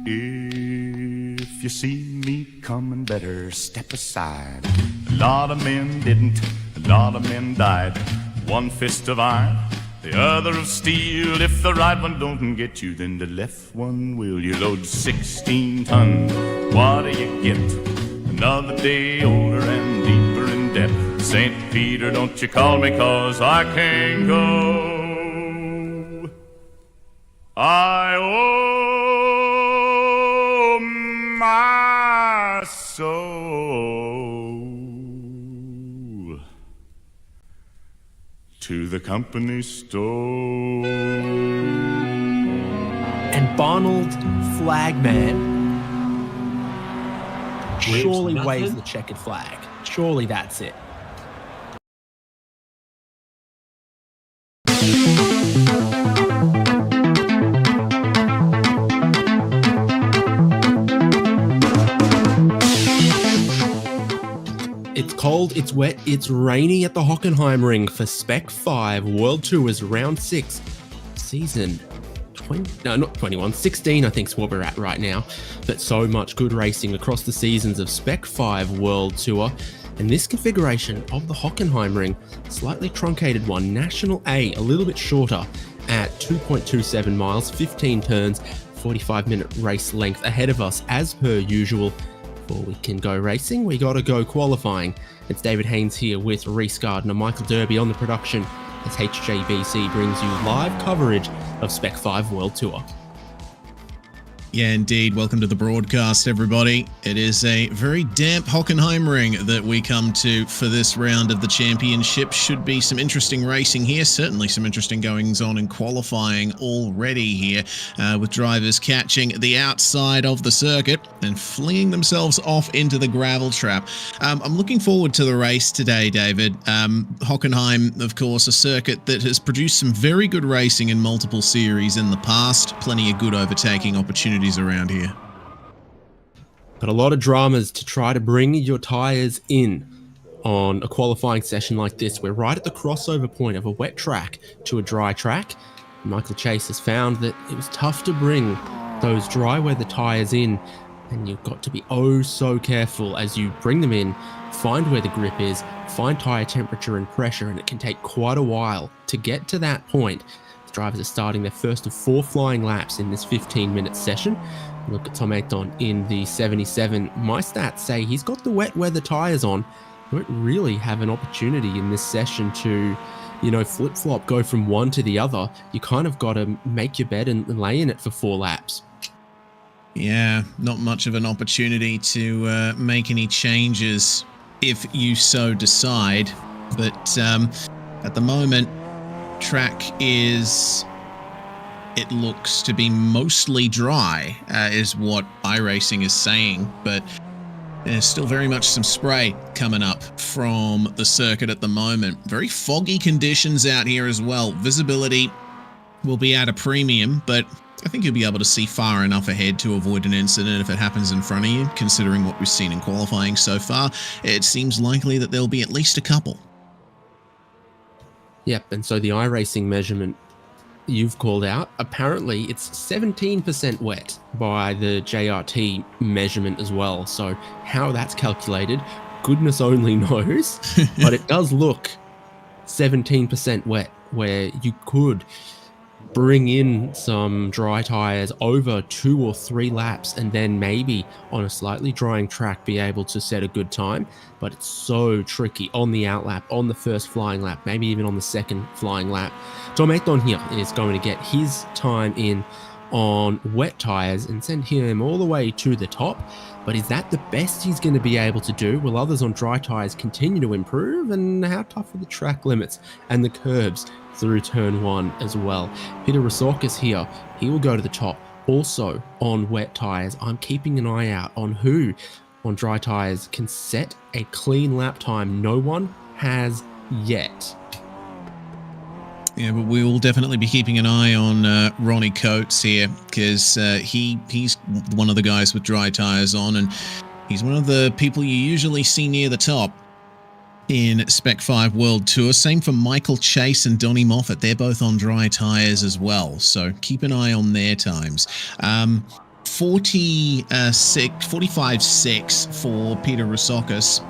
If you see me coming, better step aside. A lot of men didn't, a lot of men died. One fist of iron, the other of steel. If the right one don't get you, then the left one will. You load 16 tons, what do you get? Another day older and deeper in debt. St. Peter, don't you call me, 'cause I can't go. I owe my soul to the company store. And Barnold Flagman surely waves the checkered flag. Surely that's it. It's cold, it's wet, it's rainy at the Hockenheimring for Spec-5 World Tours Round 6, Season 16 I think is what we're at right now. But so much good racing across the seasons of Spec-5 World Tour. And this configuration of the Hockenheimring, slightly truncated one, National A, a little bit shorter at 2.27 miles, 15 turns, 45-minute race length ahead of us as per usual. Before we can go racing, we got to go qualifying. It's David Haynes here with Reese Gardner, Michael Derby on the production as HJBC brings you live coverage of Spec-5 World Tour. Yeah, indeed. Welcome to the broadcast, everybody. It is a very damp Hockenheimring that we come to for this round of the championship. Should be some interesting racing here. Certainly some interesting goings on in qualifying already here, with drivers catching the outside of the circuit and flinging themselves off into the gravel trap. I'm looking forward to the race today, David. Hockenheim, of course, a circuit that has produced some very good racing in multiple series in the past. Plenty of good overtaking opportunities around here. But a lot of dramas to try to bring your tyres in on a qualifying session like this. We're right at the crossover point of a wet track to a dry track. Michael Chase has found that it was tough to bring those dry weather tyres in, and you've got to be oh so careful as you bring them in, find where the grip is, find tyre temperature and pressure, and it can take quite a while to get to that point. Drivers are starting their first of 4 flying laps in this 15-minute session. Look at Tom Ayton in the 77. My stats say he's got the wet weather tyres on. You don't really have an opportunity in this session to, flip-flop, go from one to the other. You kind of got to make your bed and lay in it for 4 laps. Yeah, not much of an opportunity to make any changes if you so decide. But at the moment, track it looks to be mostly dry, is what iRacing is saying, but there's still very much some spray coming up from the circuit at the moment. Very foggy conditions out here as well. Visibility will be at a premium, but I think you'll be able to see far enough ahead to avoid an incident if it happens in front of you. Considering what we've seen in qualifying so far, it seems likely that there'll be at least a couple. Yep, and so the iRacing measurement you've called out, apparently it's 17% wet by the JRT measurement as well. So how that's calculated, goodness only knows, but it does look 17% wet, where you could bring in some dry tyres over 2 or 3 laps and then maybe on a slightly drying track be able to set a good time. But it's so tricky on the outlap, on the first flying lap, maybe even on the second flying lap. Tom Ayton here is going to get his time in on wet tyres and send him all the way to the top. But is that the best he's going to be able to do? Will others on dry tyres continue to improve? And how tough are the track limits and the curbs through turn 1 as well? Peter Rasakis here, he will go to the top. Also on wet tyres, I'm keeping an eye out on who on dry tyres can set a clean lap time. No one has yet. Yeah, but we will definitely be keeping an eye on Ronnie Coates here, because he's one of the guys with dry tyres on, and he's one of the people you usually see near the top in Spec-5 World Tour. Same for Michael Chase and Donnie Moffat. They're both on dry tyres as well, so keep an eye on their times. 45.6 for Peter Rosokis.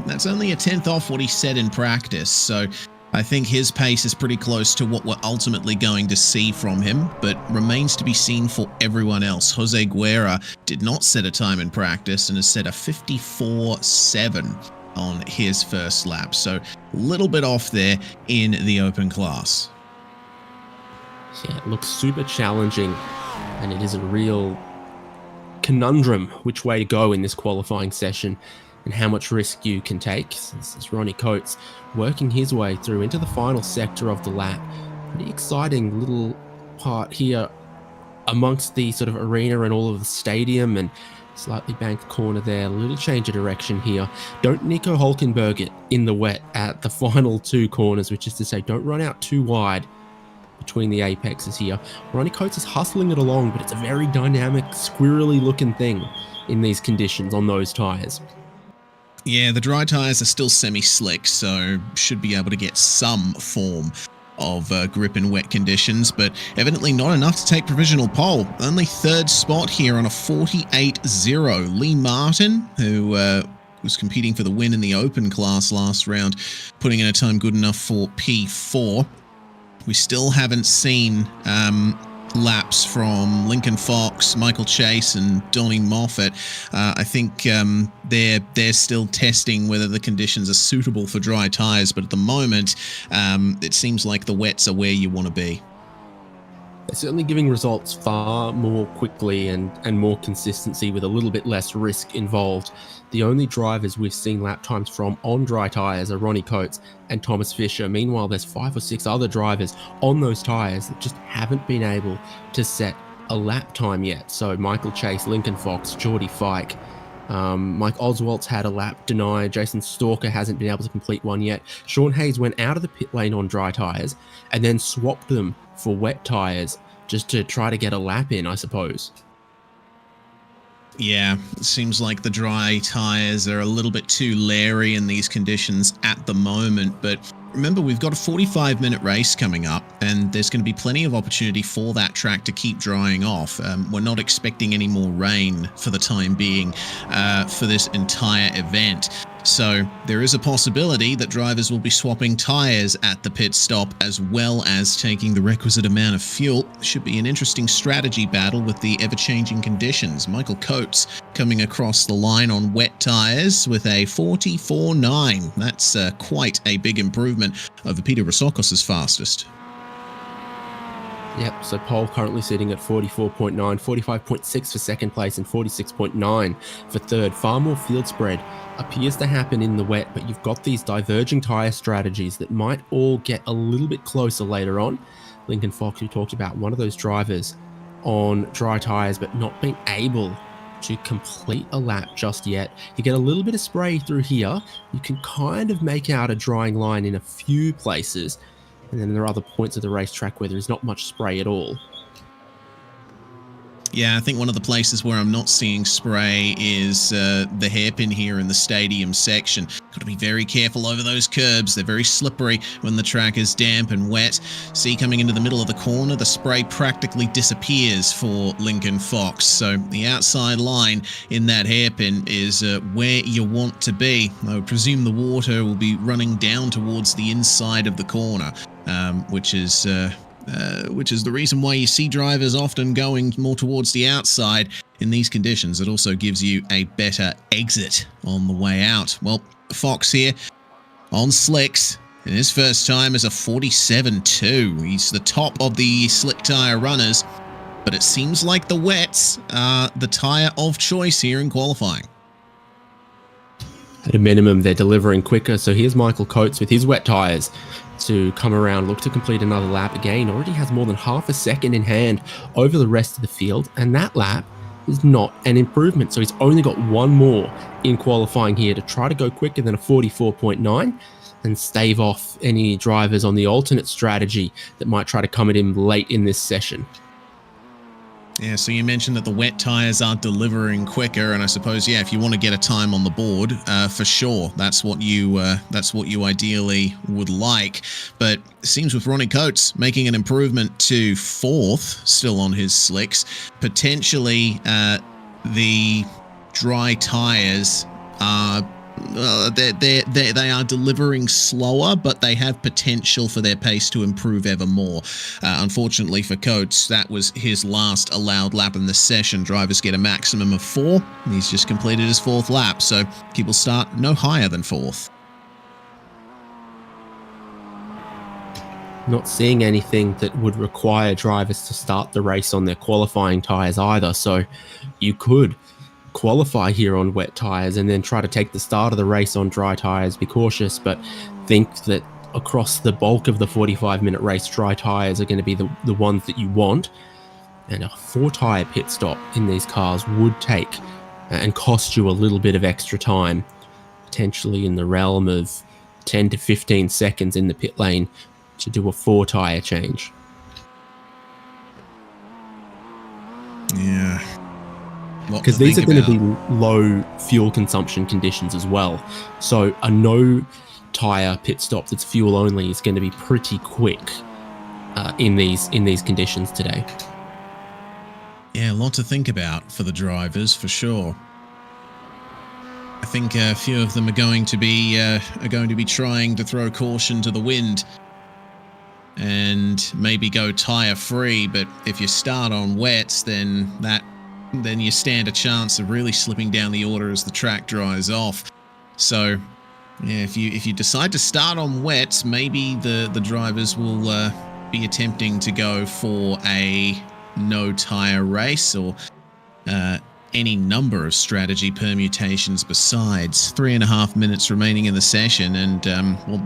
That's only a tenth off what he said in practice, so I think his pace is pretty close to what we're ultimately going to see from him, but remains to be seen for everyone else. Jose Guerra did not set a time in practice and has set a 54.7 on his first lap, so a little bit off there in the open class. Yeah, it looks super challenging, and it is a real conundrum which way to go in this qualifying session and how much risk you can take. This is Ronnie Coates working his way through into the final sector of the lap. Pretty exciting little part here amongst the sort of arena and all of the stadium, and slightly banked corner there. A little change of direction here. Don't Nico Hülkenberg it in the wet at the final two corners, which is to say don't run out too wide between the apexes here. Ronnie Coates is hustling it along, but it's a very dynamic, squirrely looking thing in these conditions on those tyres. Yeah, the dry tyres are still semi-slick, so should be able to get some form of grip in wet conditions, but evidently not enough to take provisional pole. Only third spot here on a 48.0. Lee Martin, who was competing for the win in the open class last round, putting in a time good enough for P4. We still haven't seen laps from Lincoln Fox, Michael Chase, and Donnie Moffat. I think they're still testing whether the conditions are suitable for dry tyres, but at the moment, it seems like the wets are where you want to be. They're certainly giving results far more quickly and more consistency with a little bit less risk involved. The only drivers we've seen lap times from on dry tyres are Ronnie Coates and Thomas Fisher. Meanwhile, there's 5 or 6 other drivers on those tyres that just haven't been able to set a lap time yet. So Michael Chase, Lincoln Fox, Geordie Fike, Mike Oswald's had a lap denied. Jason Stalker hasn't been able to complete one yet. Sean Hayes went out of the pit lane on dry tyres and then swapped them for wet tyres just to try to get a lap in, I suppose. Yeah, it seems like the dry tyres are a little bit too leery in these conditions at the moment, but remember, we've got a 45-minute race coming up, and there's going to be plenty of opportunity for that track to keep drying off. We're not expecting any more rain for the time being for this entire event. So there is a possibility that drivers will be swapping tyres at the pit stop as well as taking the requisite amount of fuel. Should be an interesting strategy battle with the ever-changing conditions. Michael Coates coming across the line on wet tyres with a 44.9. That's quite a big improvement over Peter Rosokis' fastest. Yep, so pole currently sitting at 44.9, 45.6 for second place, and 46.9 for third. Far more field spread appears to happen in the wet, but you've got these diverging tyre strategies that might all get a little bit closer later on. Lincoln Fox, who talked about one of those drivers on dry tyres, but not being able to complete a lap just yet. You get a little bit of spray through here. You can kind of make out a drying line in a few places. And then there are other points of the racetrack where there's not much spray at all. Yeah, I think one of the places where I'm not seeing spray is the hairpin here in the stadium section. Got to be very careful over those curbs. They're very slippery when the track is damp and wet. See, coming into the middle of the corner, the spray practically disappears for Lincoln Fox. So the outside line in that hairpin is where you want to be. I would presume the water will be running down towards the inside of the corner, which is the reason why you see drivers often going more towards the outside in these conditions. It also gives you a better exit on the way out. Well, Fox here on slicks in his first time as a 47.2. He's the top of the slick tyre runners, but it seems like the wets are the tyre of choice here in qualifying. At a minimum, they're delivering quicker. So here's Michael Coates with his wet tyres to come around, look to complete another lap. Again, already has more than half a second in hand over the rest of the field, and that lap is not an improvement. So he's only got one more in qualifying here to try to go quicker than a 44.9 and stave off any drivers on the alternate strategy that might try to come at him late in this session. Yeah, so you mentioned that the wet tires are delivering quicker, and I suppose, yeah, if you want to get a time on the board, for sure, that's what you ideally would like. But it seems with Ronnie Coates making an improvement to 4th, still on his slicks, potentially the dry tires are. They are delivering slower, but they have potential for their pace to improve ever more. Unfortunately for Coates, that was his last allowed lap in the session. Drivers get a maximum of 4. He's just completed his 4th lap, so he will start no higher than 4th. Not seeing anything that would require drivers to start the race on their qualifying tyres either, so you could qualify here on wet tyres and then try to take the start of the race on dry tyres. Be cautious, but think that across the bulk of the 45-minute race, dry tyres are going to be the ones that you want, and a 4-tyre pit stop in these cars would take and cost you a little bit of extra time, potentially in the realm of 10 to 15 seconds in the pit lane to do a 4-tyre change. Yeah. Because these are going to be low fuel consumption conditions as well. So a no tyre pit stop that's fuel only is going to be pretty quick in these conditions today. Yeah, a lot to think about for the drivers, for sure. I think a few of them are going to be trying to throw caution to the wind and maybe go tyre free. But if you start on wets, then you stand a chance of really slipping down the order as the track dries off. So, yeah, if you decide to start on wets, maybe the drivers will be attempting to go for a no tyre race or any number of strategy permutations besides. 3.5 minutes remaining in the session, and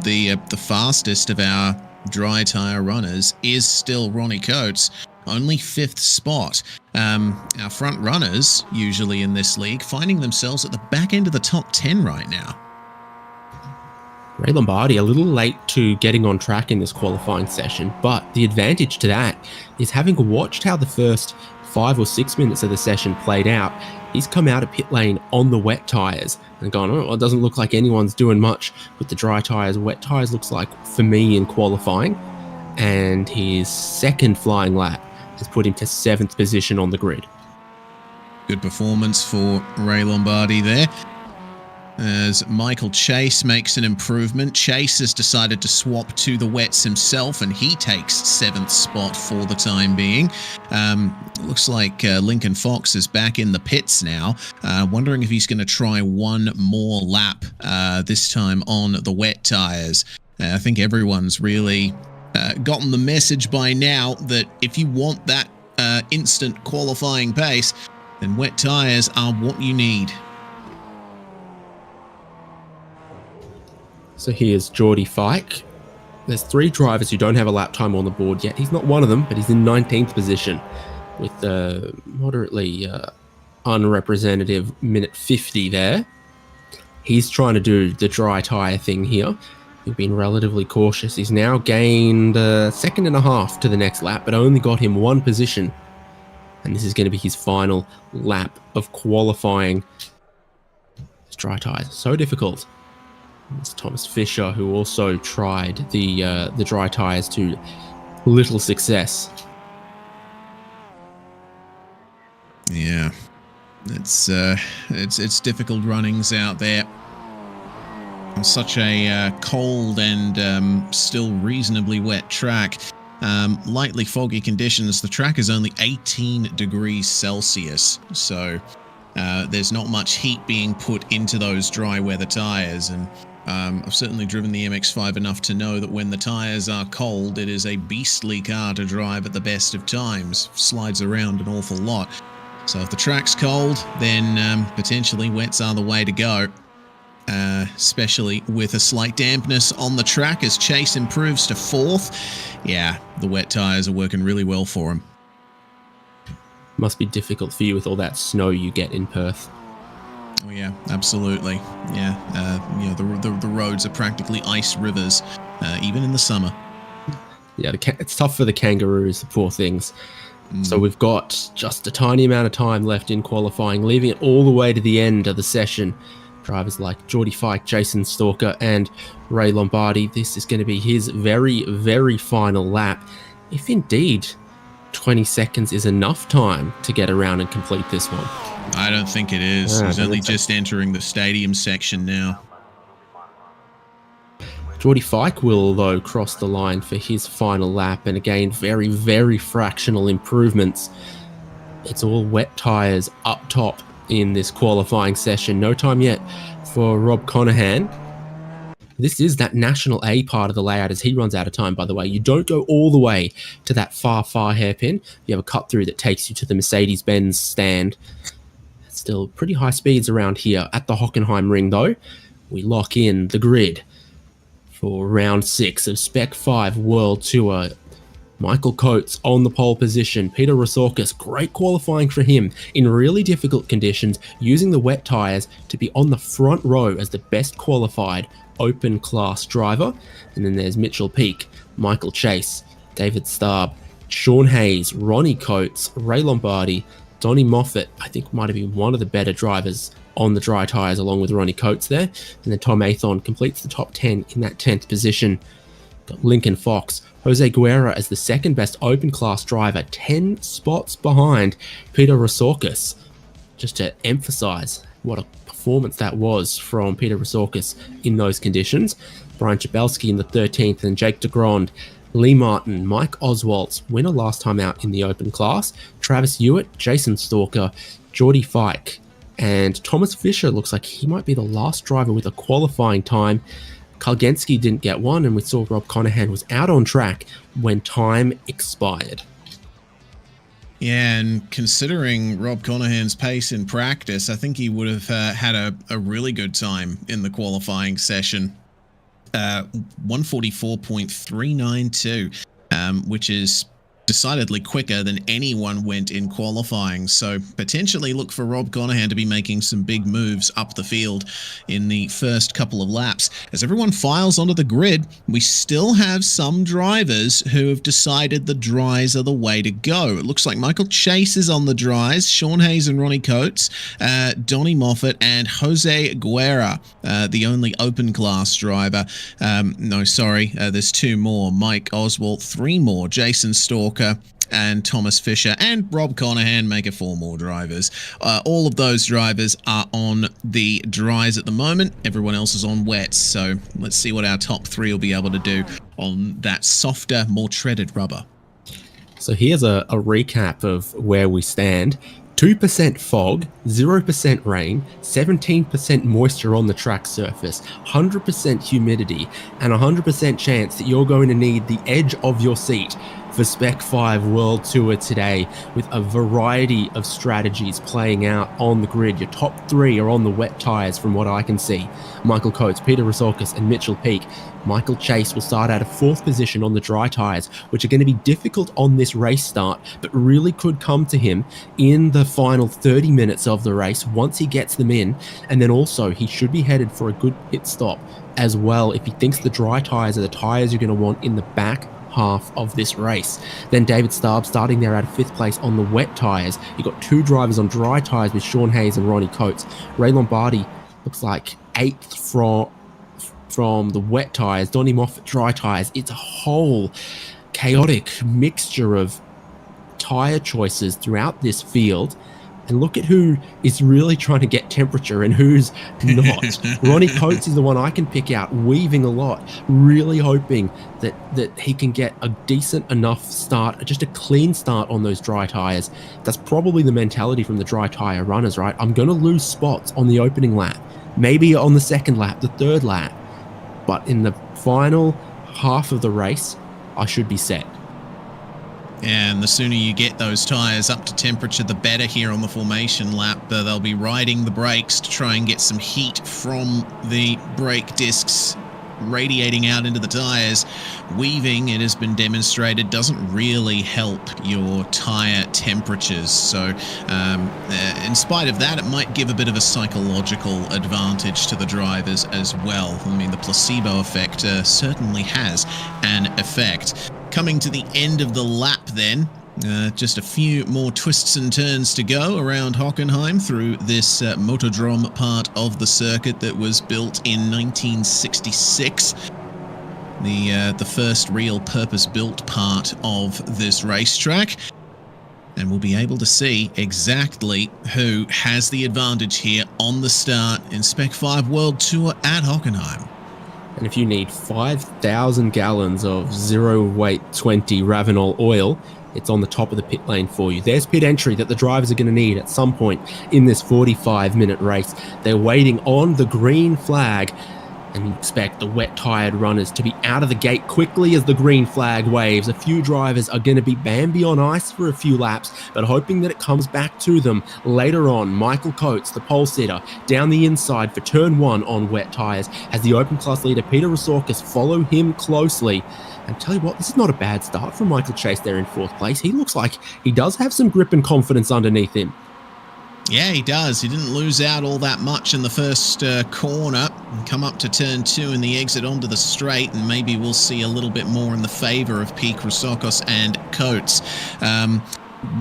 the fastest of our dry tyre runners is still Ronnie Coates. Only 5th spot. Our front runners, usually in this league, finding themselves at the back end of the top 10 right now. Ray Lombardi a little late to getting on track in this qualifying session, but the advantage to that is having watched how the first 5 or 6 minutes of the session played out, he's come out of pit lane on the wet tyres and gone, oh, it doesn't look like anyone's doing much with the dry tyres. Wet tyres looks like for me in qualifying, and his second flying lap has put him to 7th position on the grid. Good performance for Ray Lombardi there. As Michael Chase makes an improvement, Chase has decided to swap to the wets himself, and he takes 7th spot for the time being. Looks like Lincoln Fox is back in the pits now, wondering if he's going to try one more lap, this time on the wet tyres. I think everyone's really gotten the message by now that if you want that instant qualifying pace, then wet tyres are what you need. So here's Geordie Fike. There's 3 drivers who don't have a lap time on the board yet. He's not one of them, but he's in 19th position with a moderately unrepresentative minute 50 there. He's trying to do the dry tyre thing here. He's been relatively cautious. He's now gained a second and a half to the next lap, but only got him 1 position. And this is going to be his final lap of qualifying. This dry tyres, so difficult. It's Thomas Fisher, who also tried the dry tyres to little success. Yeah, it's difficult runnings out there. On such a cold and still reasonably wet track. Lightly foggy conditions. The track is only 18 degrees Celsius, so there's not much heat being put into those dry weather tyres, and I've certainly driven the MX-5 enough to know that when the tyres are cold, it is a beastly car to drive at the best of times. Slides around an awful lot. So if the track's cold, then potentially wets are the way to go. Especially with a slight dampness on the track as Chase improves to 4th. Yeah, the wet tyres are working really well for him. Must be difficult for you with all that snow you get in Perth. Oh yeah, absolutely. Yeah, the roads are practically ice rivers, even in the summer. Yeah, it's tough for the kangaroos, the poor things. So we've got just a tiny amount of time left in qualifying, leaving it all the way to the end of the session. Drivers like Geordie Fike, Jason Stalker, and Ray Lombardi. This is going to be his very, very final lap. If indeed 20 seconds is enough time to get around and complete this one. I don't think it is. He's only just entering the stadium section now. Geordie Fike will, though, cross the line for his final lap, and again, very, very fractional improvements. It's all wet tyres up top in this qualifying session. No time yet for Rob Conahan. This is that National A part of the layout as he runs out of time, by the way. You don't go all the way to that far hairpin. You have a cut through that takes you to the Mercedes-Benz stand. Still pretty high speeds around here at the Hockenheimring, though. We lock in the grid for round 6 of Spec-5 World Tour. Michael Coates on the pole position. Peter Rosorkis, great qualifying for him in really difficult conditions, using the wet tyres to be on the front row as the best qualified open class driver. And then there's Mitchell Peake, Michael Chase, David Starb, Sean Hayes, Ronnie Coates, Ray Lombardi, Donnie Moffat, I think might have been one of the better drivers on the dry tyres along with Ronnie Coates there. And then Tom Athon completes the top 10 in that 10th position. Got Lincoln Fox, Jose Guerra as the second best open class driver, 10 spots behind Peter Rosorkis. Just to emphasise what a performance that was from Peter Rosorkis in those conditions. Brian Chabelski in the 13th and Jake DeGrond, Lee Martin, Mike Oswaltz, winner last time out in the open class, Travis Hewitt, Jason Stalker, Geordie Fike, and Thomas Fisher looks like he might be the last driver with a qualifying time. Kalgenski didn't get one, and we saw Rob Conahan was out on track when time expired. Yeah, and considering Rob Conahan's pace in practice, I think he would have had a really good time in the qualifying session. 144.392, which is decidedly quicker than anyone went in qualifying. So potentially look for Rob Conahan to be making some big moves up the field in the first couple of laps. As everyone files onto the grid, we still have some drivers who have decided the dries are the way to go. It looks like Michael Chase is on the dries, Sean Hayes and Ronnie Coates, Donnie Moffat and Jose Guerra, the only open class driver. There's 2 more. Mike Oswald, 3 more. Jason Stalker and Thomas Fisher, and Rob Conahan make it 4 more drivers. All of those drivers are on the dries at the moment. Everyone else is on wets. So let's see what our top 3 will be able to do on that softer, more treaded rubber. So here's a recap of where we stand. 2% fog, 0% rain, 17% moisture on the track surface, 100% humidity, and 100% chance that you're going to need the edge of your seat for Spec-5 World Tour today, with a variety of strategies playing out on the grid. Your top 3 are on the wet tyres from what I can see. Michael Coates, Peter Rosorkis, and Mitchell Peake. Michael Chase will start out of 4th position on the dry tyres, which are going to be difficult on this race start, but really could come to him in the final 30 minutes of the race once he gets them in. And then also, he should be headed for a good pit stop as well if he thinks the dry tyres are the tyres you're going to want in the back half of this race. Then David Starb starting there out of 5th place on the wet tyres. You've got 2 drivers on dry tyres with Sean Hayes and Ronnie Coates. Ray Lombardi looks like 8th from the wet tyres. Donnie Moffat dry tyres. It's a whole chaotic mixture of tyre choices throughout this field. And look at who is really trying to get temperature and who's not. Ronnie Coates is the one I can pick out, weaving a lot, really hoping that he can get a decent enough start, just a clean start on those dry tyres. That's probably the mentality from the dry tyre runners, right? I'm going to lose spots on the opening lap, maybe on the 2nd lap, the 3rd lap. But in the final half of the race, I should be set. And the sooner you get those tyres up to temperature, the better here on the formation lap. They'll be riding the brakes to try and get some heat from the brake discs radiating out into the tyres. Weaving, it has been demonstrated, doesn't really help your tyre temperatures. So in spite of that, it might give a bit of a psychological advantage to the drivers as well. I mean, the placebo effect certainly has an effect. Coming to the end of the lap then, Just a few more twists and turns to go around Hockenheim through this motordrome part of the circuit that was built in 1966. The first real purpose-built part of this racetrack. And we'll be able to see exactly who has the advantage here on the start in Spec-5 World Tour at Hockenheim. And if you need 5,000 gallons of zero-weight 20 Ravenol oil, it's on the top of the pit lane for you. There's pit entry that the drivers are going to need at some point in this 45-minute race. They're waiting on the green flag, and you expect the wet-tired runners to be out of the gate quickly as the green flag waves. A few drivers are going to be Bambi on ice for a few laps, but hoping that it comes back to them later on. Michael Coates, the pole sitter, down the inside for turn 1 on wet tyres, as the open class leader Peter Rosorkis follow him closely. And tell you what, this is not a bad start for Michael Chase there in 4th place. He looks like he does have some grip and confidence underneath him. Yeah, he does. He didn't lose out all that much in the first corner and come up to turn 2 in the exit onto the straight, and maybe we'll see a little bit more in the favour of Pete Rosorkis and Coates.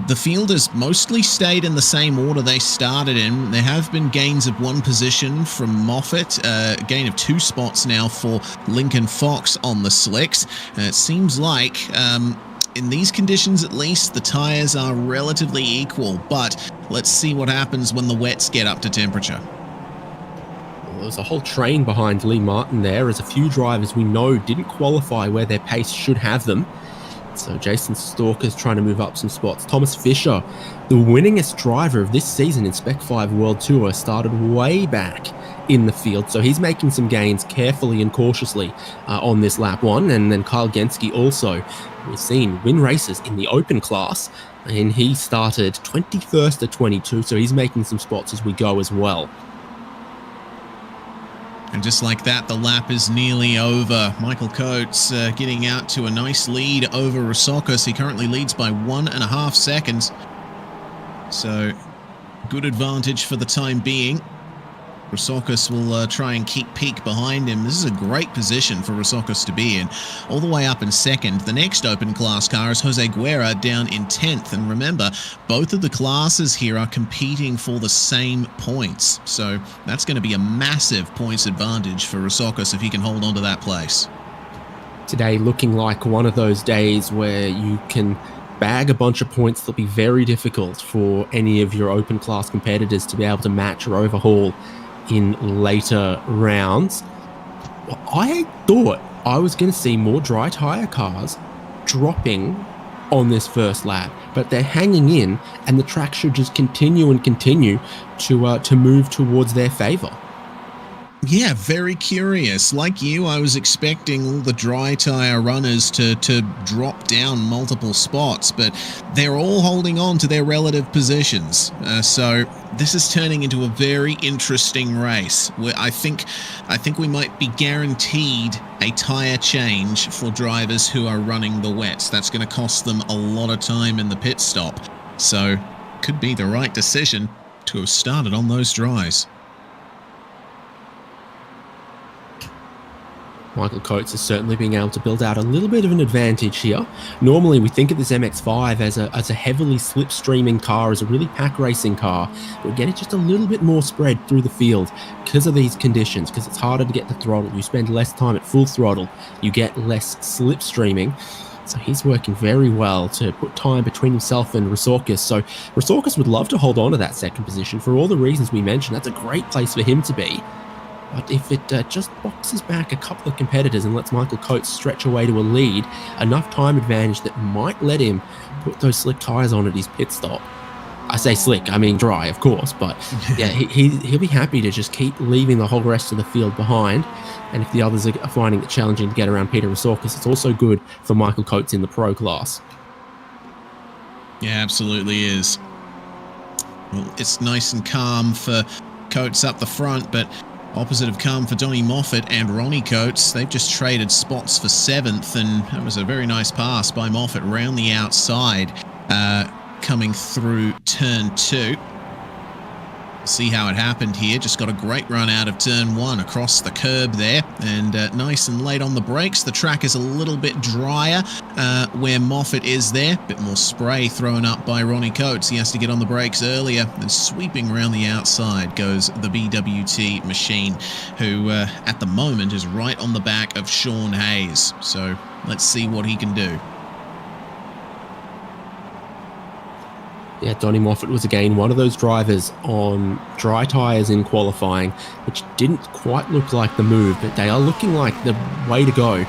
The field has mostly stayed in the same order they started in. There have been gains of 1 position from Moffat, a gain of 2 spots now for Lincoln Fox on the slicks. It seems like, in these conditions at least, the tyres are relatively equal, but let's see what happens when the wets get up to temperature. Well, there's a whole train behind Lee Martin there, as a few drivers we know didn't qualify where their pace should have them. So Jason Stalker's trying to move up some spots. Thomas Fisher, the winningest driver of this season in Spec-5 World Tour, started way back in the field. So he's making some gains carefully and cautiously on this lap 1. And then Kyle Genske also, we've seen win races in the open class, and he started 21st to 22. So he's making some spots as we go as well. And just like that, the lap is nearly over. Michael Coates getting out to a nice lead over Rosorkis. He currently leads by 1.5 seconds. So, good advantage for the time being. Rosorkis will try and keep Peak behind him. This is a great position for Rosorkis to be in. All the way up in 2nd. The next open class car is Jose Guerra down in 10th. And remember, both of the classes here are competing for the same points. So that's going to be a massive points advantage for Rosorkis if he can hold on to that place. Today looking like one of those days where you can bag a bunch of points that'll be very difficult for any of your open class competitors to be able to match or overhaul in later rounds. I thought I was going to see more dry tyre cars dropping on this first lap, but they're hanging in, and the track should just continue and continue to move towards their favour. Yeah, very curious. Like you, I was expecting all the dry tyre runners to drop down multiple spots, but they're all holding on to their relative positions. So this is turning into a very interesting race, where I think we might be guaranteed a tyre change for drivers who are running the wets. That's going to cost them a lot of time in the pit stop. So could be the right decision to have started on those dries. Michael Coates is certainly being able to build out a little bit of an advantage here. Normally, we think of this MX-5 as a heavily slipstreaming car, as a really pack racing car. We get it just a little bit more spread through the field because of these conditions, because it's harder to get the throttle. You spend less time at full throttle. You get less slipstreaming. So he's working very well to put time between himself and Rosorkis. So Rosorkis would love to hold on to that 2nd position for all the reasons we mentioned. That's a great place for him to be. But if it just boxes back a couple of competitors and lets Michael Coates stretch away to a lead, enough time advantage that might let him put those slick tyres on at his pit stop. I say slick, I mean dry, of course, but yeah, he'll be happy to just keep leaving the whole rest of the field behind. And if the others are finding it challenging to get around Peter Rosorkis, it's also good for Michael Coates in the pro class. Yeah, absolutely is. Well, it's nice and calm for Coates up the front, but opposite of calm for Donnie Moffat and Ronnie Coates. They've just traded spots for 7th, and that was a very nice pass by Moffat round the outside, coming through turn 2. See how it happened here. Just got a great run out of turn 1 across the curb there, and nice and late on the brakes. The track is a little bit drier where Moffat is there. Bit more spray thrown up by Ronnie Coates. He has to get on the brakes earlier, and sweeping around the outside goes the BWT machine, who at the moment is right on the back of Sean Hayes. So let's see what he can do. Yeah, Donnie Moffat was again one of those drivers on dry tyres in qualifying, which didn't quite look like the move, but they are looking like the way to go,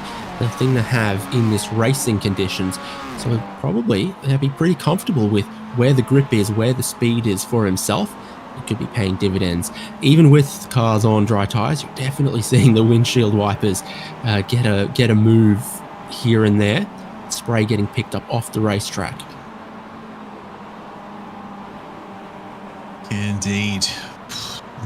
the thing to have in this racing conditions. So probably they'll be pretty comfortable with where the grip is, where the speed is for himself. It could be paying dividends. Even with cars on dry tyres, you're definitely seeing the windshield wipers get a move here and there. Spray getting picked up off the racetrack. Indeed.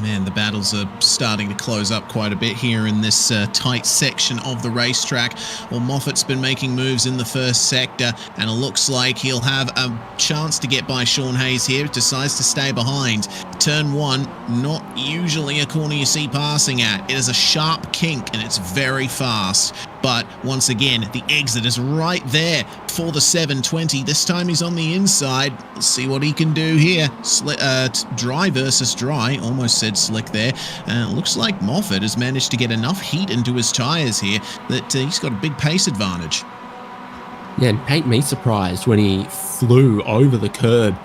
Man, the battles are starting to close up quite a bit here in this tight section of the racetrack. Well, Moffat's been making moves in the first sector, and it looks like he'll have a chance to get by Sean Hayes here. Decides to stay behind. Turn 1, not usually a corner you see passing at. It is a sharp kink, and it's very fast. But once again, the exit is right there for the 720. This time he's on the inside. Let's see what he can do here. Dry versus dry. Almost said slick there. Looks like Moffat has managed to get enough heat into his tyres here that he's got a big pace advantage. Yeah, and paint me surprised when he flew over the curb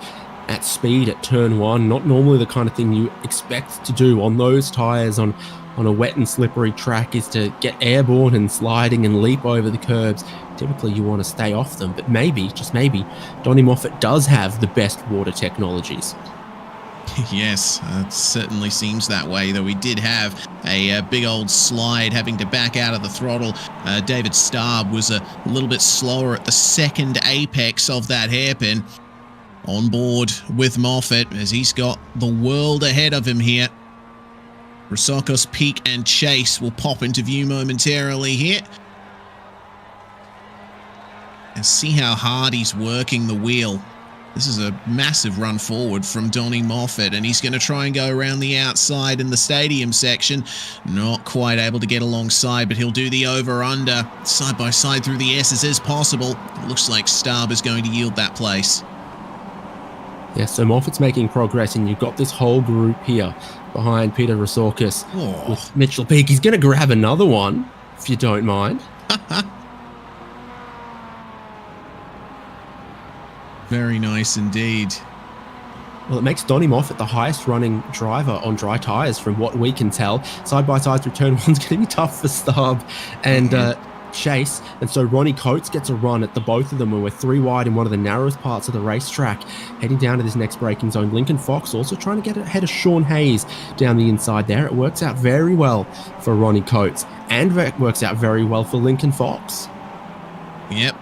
at speed at turn 1. Not normally the kind of thing you expect to do on those tyres on a wet and slippery track, is to get airborne and sliding and leap over the curbs. Typically you want to stay off them, but maybe, just maybe, Donnie Moffat does have the best water technologies. Yes, it certainly seems that way, though we did have a big old slide having to back out of the throttle. David Starb was a little bit slower at the second apex of that hairpin. On board with Moffat as he's got the world ahead of him here. Rosokos, Peak and Chase will pop into view momentarily here. And see how hard he's working the wheel. This is a massive run forward from Donnie Moffat, and he's going to try and go around the outside in the stadium section. Not quite able to get alongside, but he'll do the over-under. Side by side through the S's is possible. It looks like Starb is going to yield that place. Yeah, so Moffat's making progress, and you've got this whole group here behind Peter Rosokos with Mitchell Peak. He's going to grab another one, if you don't mind. Very nice indeed. Well, it makes Donnie Moffat the highest running driver on dry tyres from what we can tell. Side by side through turn 1's going to be tough for Starb and Chase. And so Ronnie Coates gets a run at the both of them when we're 3 wide in one of the narrowest parts of the racetrack. Heading down to this next braking zone. Lincoln Fox also trying to get ahead of Sean Hayes down the inside there. It works out very well for Ronnie Coates, and it works out very well for Lincoln Fox. Yep.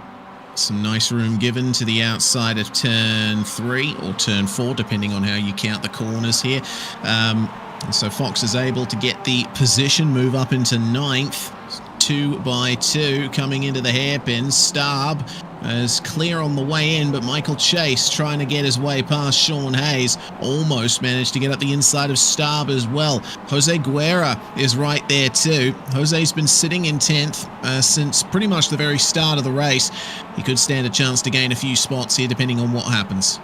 Some nice room given to the outside of turn 3 or turn 4, depending on how you count the corners here. And so Fox is able to get the position, move up into 9th. 2 by 2 coming into the hairpin. Starb is clear on the way in, but Michael Chase trying to get his way past Sean Hayes. Almost managed to get up the inside of Starb as well. Jose Guerra is right there too. Jose's been sitting in 10th since pretty much the very start of the race. He could stand a chance to gain a few spots here depending on what happens.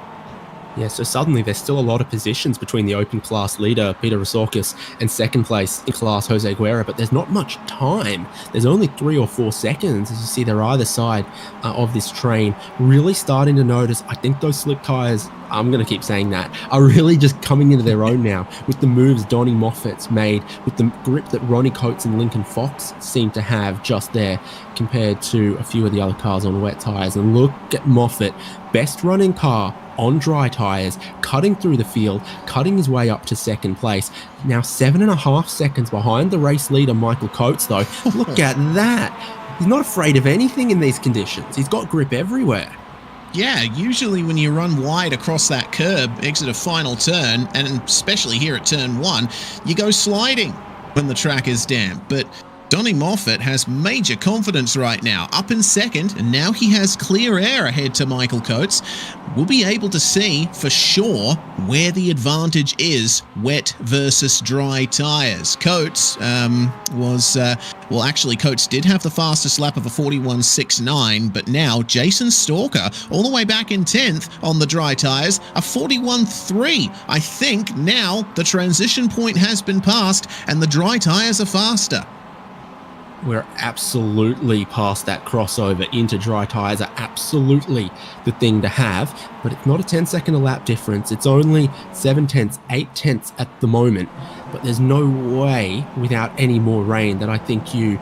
Yeah, so suddenly there's still a lot of positions between the open class leader, Peter Rosokos, and second place in class, Jose Guerra, but there's not much time. There's only 3 or 4 seconds as you see they're either side of this train. Really starting to notice, I think those slick tyres, I'm going to keep saying that, are really just coming into their own now with the moves Donnie Moffat's made, with the grip that Ronnie Coates and Lincoln Fox seem to have just there compared to a few of the other cars on wet tyres. And look at Moffat, best running car on dry tyres, cutting through the field, cutting his way up to second place. Now 7.5 seconds behind the race leader, Michael Coates, though. Look at that. He's not afraid of anything in these conditions. He's got grip everywhere. Yeah, usually when you run wide across that curb, exit a final turn, and especially here at turn 1, you go sliding when the track is damp. But Donnie Moffat has major confidence right now, up in second, and now he has clear air ahead to Michael Coates. We'll be able to see for sure where the advantage is, wet versus dry tyres. Coates Coates did have the fastest lap of a 41.69, but now Jason Stalker, all the way back in 10th on the dry tyres, a 41.3. I think now the transition point has been passed and the dry tyres are faster. We're absolutely past that crossover into dry tyres are absolutely the thing to have, but it's not a 10-second a lap difference. It's only 7 tenths, 8 tenths at the moment, but there's no way without any more rain that I think you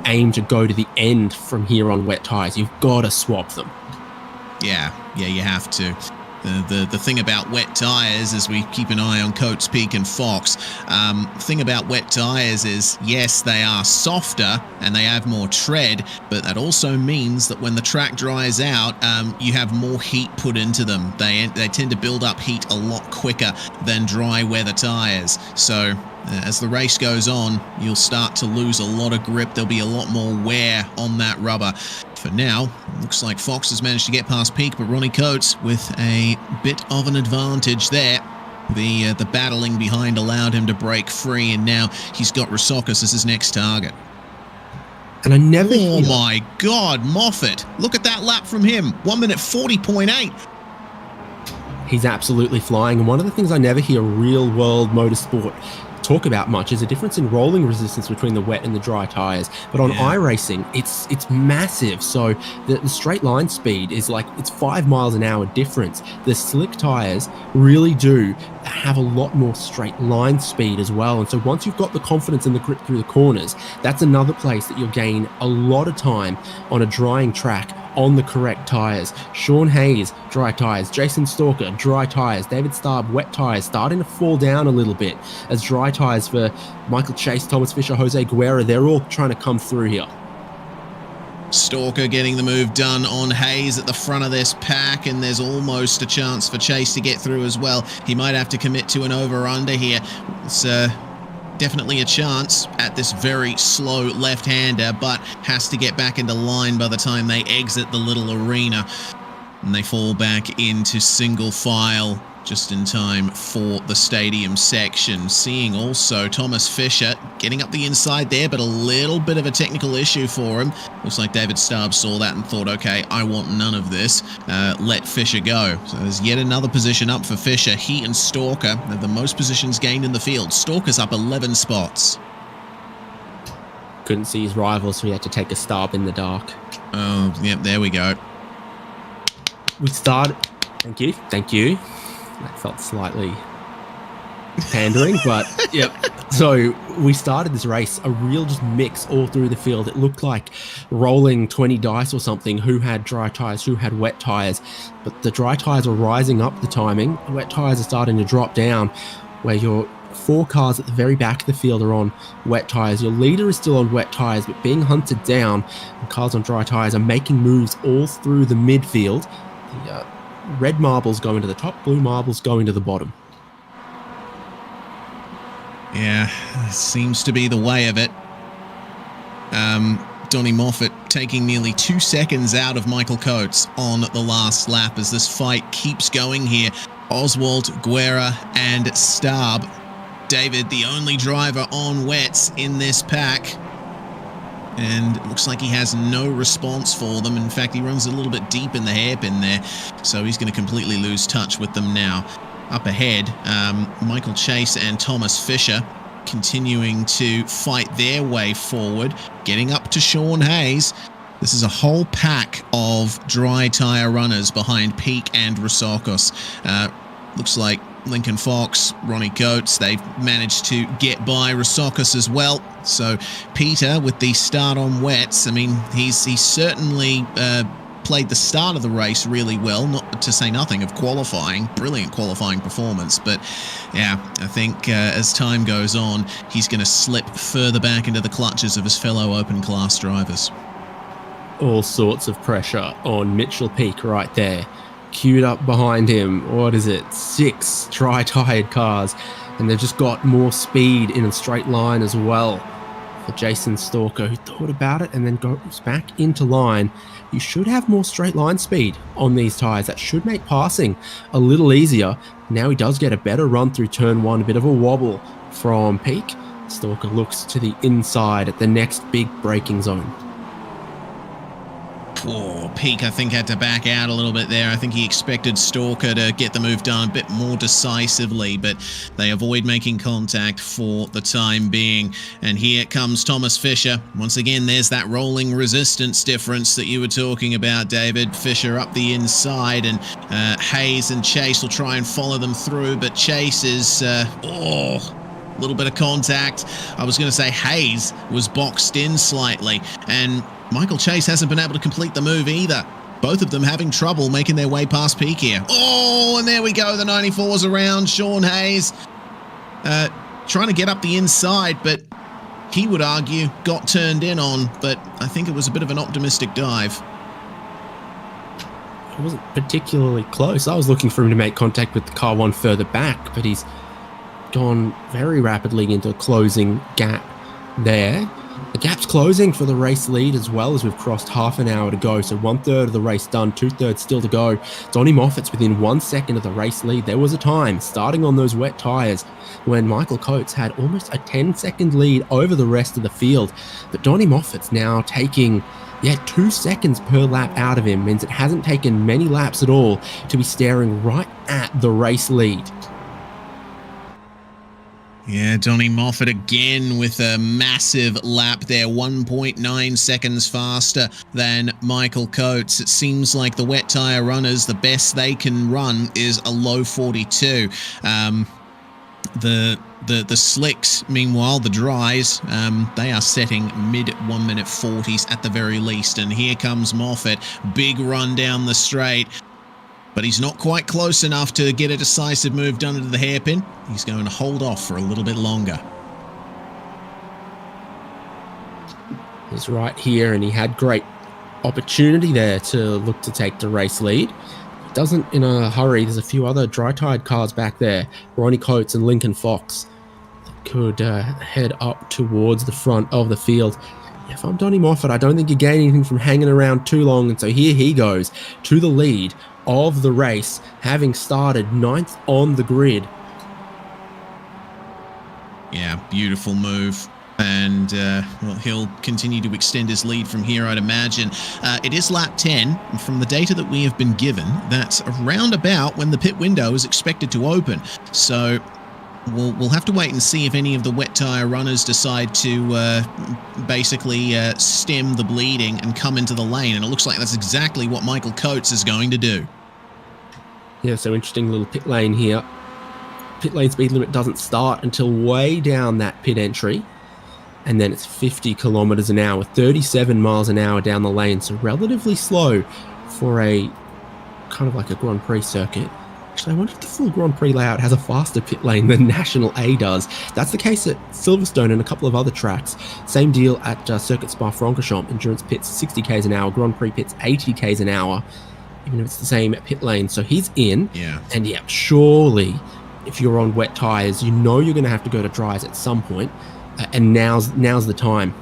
aim to go to the end from here on wet tyres. You've got to swap them. Yeah, you have to. The thing about wet tyres, as we keep an eye on Coates, Peak and Fox, thing about wet tyres is, yes, they are softer and they have more tread, but that also means that when the track dries out, you have more heat put into them. They tend to build up heat a lot quicker than dry weather tyres. So as the race goes on, you'll start to lose a lot of grip. There'll be a lot more wear on that rubber. For now, looks like Fox has managed to get past Peak, but Ronnie Coates with a bit of an advantage there. The battling behind allowed him to break free, and now he's got Rosakis as his next target. And I never... Oh my God, Moffat! Look at that lap from him. 1 minute 40.8. He's absolutely flying, and one of the things I never hear real-world motorsport talk about much is the difference in rolling resistance between the wet and the dry tyres. But on iRacing, it's massive. So the straight line speed is like, it's 5 miles an hour difference. The slick tyres really do have a lot more straight line speed as well. And so once you've got the confidence and the grip through the corners, that's another place that you'll gain a lot of time on a drying track on the correct tyres. Sean Hayes, dry tyres. Jason Stalker, dry tyres. David Starb, wet tyres, starting to fall down a little bit as dry tyres for Michael Chase, Thomas Fisher, Jose Guerra, they're all trying to come through here. Stalker getting the move done on Hayes at the front of this pack, and there's almost a chance for Chase to get through as well. He might have to commit to an over-under here. It's definitely a chance at this very slow left-hander, but has to get back into line by the time they exit the little arena. And they fall back into single file just in time for the stadium section. Seeing also Thomas Fisher getting up the inside there, but a little bit of a technical issue for him. Looks like David Starb saw that and thought, okay, I want none of this. Let Fisher go. So there's yet another position up for Fisher. He and Stalker have the most positions gained in the field. Stalker's up 11 spots. Couldn't see his rivals, so he had to take a Starb in the dark. Oh, yep, there we go. We started... Thank you. That felt slightly pandering, but yep. So we started this race, a real just mix all through the field. It looked like rolling 20 dice or something, who had dry tyres, who had wet tyres. But the dry tyres are rising up the timing. The wet tyres are starting to drop down, where your 4 cars at the very back of the field are on wet tyres. Your leader is still on wet tyres, but being hunted down, and cars on dry tyres are making moves all through the midfield. The red marbles going to the top, blue marbles going to the bottom. Yeah, seems to be the way of it. Donnie Moffat taking nearly 2 seconds out of Michael Coates on the last lap as this fight keeps going here. Oswald, Guerra and Starb. David, the only driver on wets in this pack. And it looks like he has no response for them. In fact, he runs a little bit deep in the hairpin there, so he's going to completely lose touch with them now. Up ahead, Michael Chase and Thomas Fisher continuing to fight their way forward, getting up to Sean Hayes. This is a whole pack of dry tyre runners behind Peak and Rosakis. Looks like Lincoln Fox, Ronnie Coates, they've managed to get by Rosakis as well. So Peter with the start on wets, I mean, he's certainly played the start of the race really well, not to say nothing of qualifying. Brilliant qualifying performance. But yeah, I think as time goes on, he's going to slip further back into the clutches of his fellow open class drivers. All sorts of pressure on Mitchell Peak right there. Queued up behind him, what is it, 6 dry-tired cars, and they've just got more speed in a straight line as well. for Jason Stalker, who thought about it and then goes back into line. You should have more straight line speed on these tyres. That should make passing a little easier. Now he does get a better run through turn 1, a bit of a wobble from Peak. Stalker looks to the inside at the next big braking zone. Poor Peak, I think, had to back out a little bit there. I think he expected Stalker to get the move done a bit more decisively, but they avoid making contact for the time being. And here comes Thomas Fisher. Once again, there's that rolling resistance difference that you were talking about, David. Fisher up the inside, and Hayes and Chase will try and follow them through, but Chase is... a little bit of contact. I was going to say Hayes was boxed in slightly, and Michael Chase hasn't been able to complete the move either. Both of them having trouble making their way past Peak here. Oh, and there we go. The 94's around. Sean Hayes trying to get up the inside, but he would argue got turned in on, but I think it was a bit of an optimistic dive. It wasn't particularly close. I was looking for him to make contact with the car one further back, but he's gone very rapidly into a closing gap there. The gap's closing for the race lead as well, as we've crossed half an hour to go. So 1/3 of the race done, 2/3 still to go. Donnie Moffat's within 1 second of the race lead. There was a time starting on those wet tyres when Michael Coates had almost a 10-second lead over the rest of the field. But Donnie Moffat's now taking 2 seconds per lap out of him. Means it hasn't taken many laps at all to be staring right at the race lead. Yeah, Donnie Moffat again with a massive lap there, 1.9 seconds faster than Michael Coates. It seems like the wet tyre runners, the best they can run is a low 42. The slicks, meanwhile, the dries, they are setting mid 1 minute 40s at the very least. And here comes Moffat, big run down the straight. But he's not quite close enough to get a decisive move done into the hairpin. He's going to hold off for a little bit longer. He's right here, and he had great opportunity there to look to take the race lead. He doesn't in a hurry. There's a few other dry-tired cars back there. Ronnie Coates and Lincoln Fox could head up towards the front of the field. If I'm Donnie Moffat, I don't think you gain anything from hanging around too long. And so here he goes to the lead of the race, having started 9th on the grid. Yeah, beautiful move. And he'll continue to extend his lead from here, I'd imagine. It is lap 10, and from the data that we have been given, that's around about when the pit window is expected to open. So we'll have to wait and see if any of the wet tyre runners decide to basically stem the bleeding and come into the lane. And it looks like that's exactly what Michael Coates is going to do. Yeah, so interesting little pit lane here. Pit lane speed limit doesn't start until way down that pit entry. And then it's 50 kilometers an hour, 37 miles an hour down the lane. So relatively slow for a kind of like a Grand Prix circuit. Actually, I wonder if the full Grand Prix layout has a faster pit lane than National A does. That's the case at Silverstone and a couple of other tracks. Same deal at Circuit Spa-Francorchamps. Endurance pits 60 k's an hour, Grand Prix pits 80 k's an hour, even if it's the same pit lane. So he's in. Yeah. And surely if you're on wet tyres, you know you're going to have to go to dries at some point. And now's the time.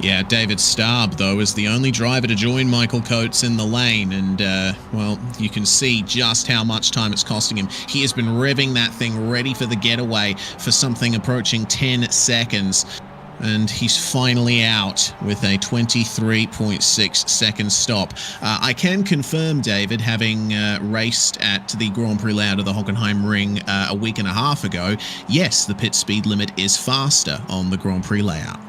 Yeah, David Starb, though, is the only driver to join Michael Coates in the lane. And, well, you can see just how much time it's costing him. He has been revving that thing ready for the getaway for something approaching 10 seconds. And he's finally out with a 23.6 second stop. I can confirm, David, having raced at the Grand Prix layout of the Hockenheimring a week and a half ago, yes, the pit speed limit is faster on the Grand Prix layout.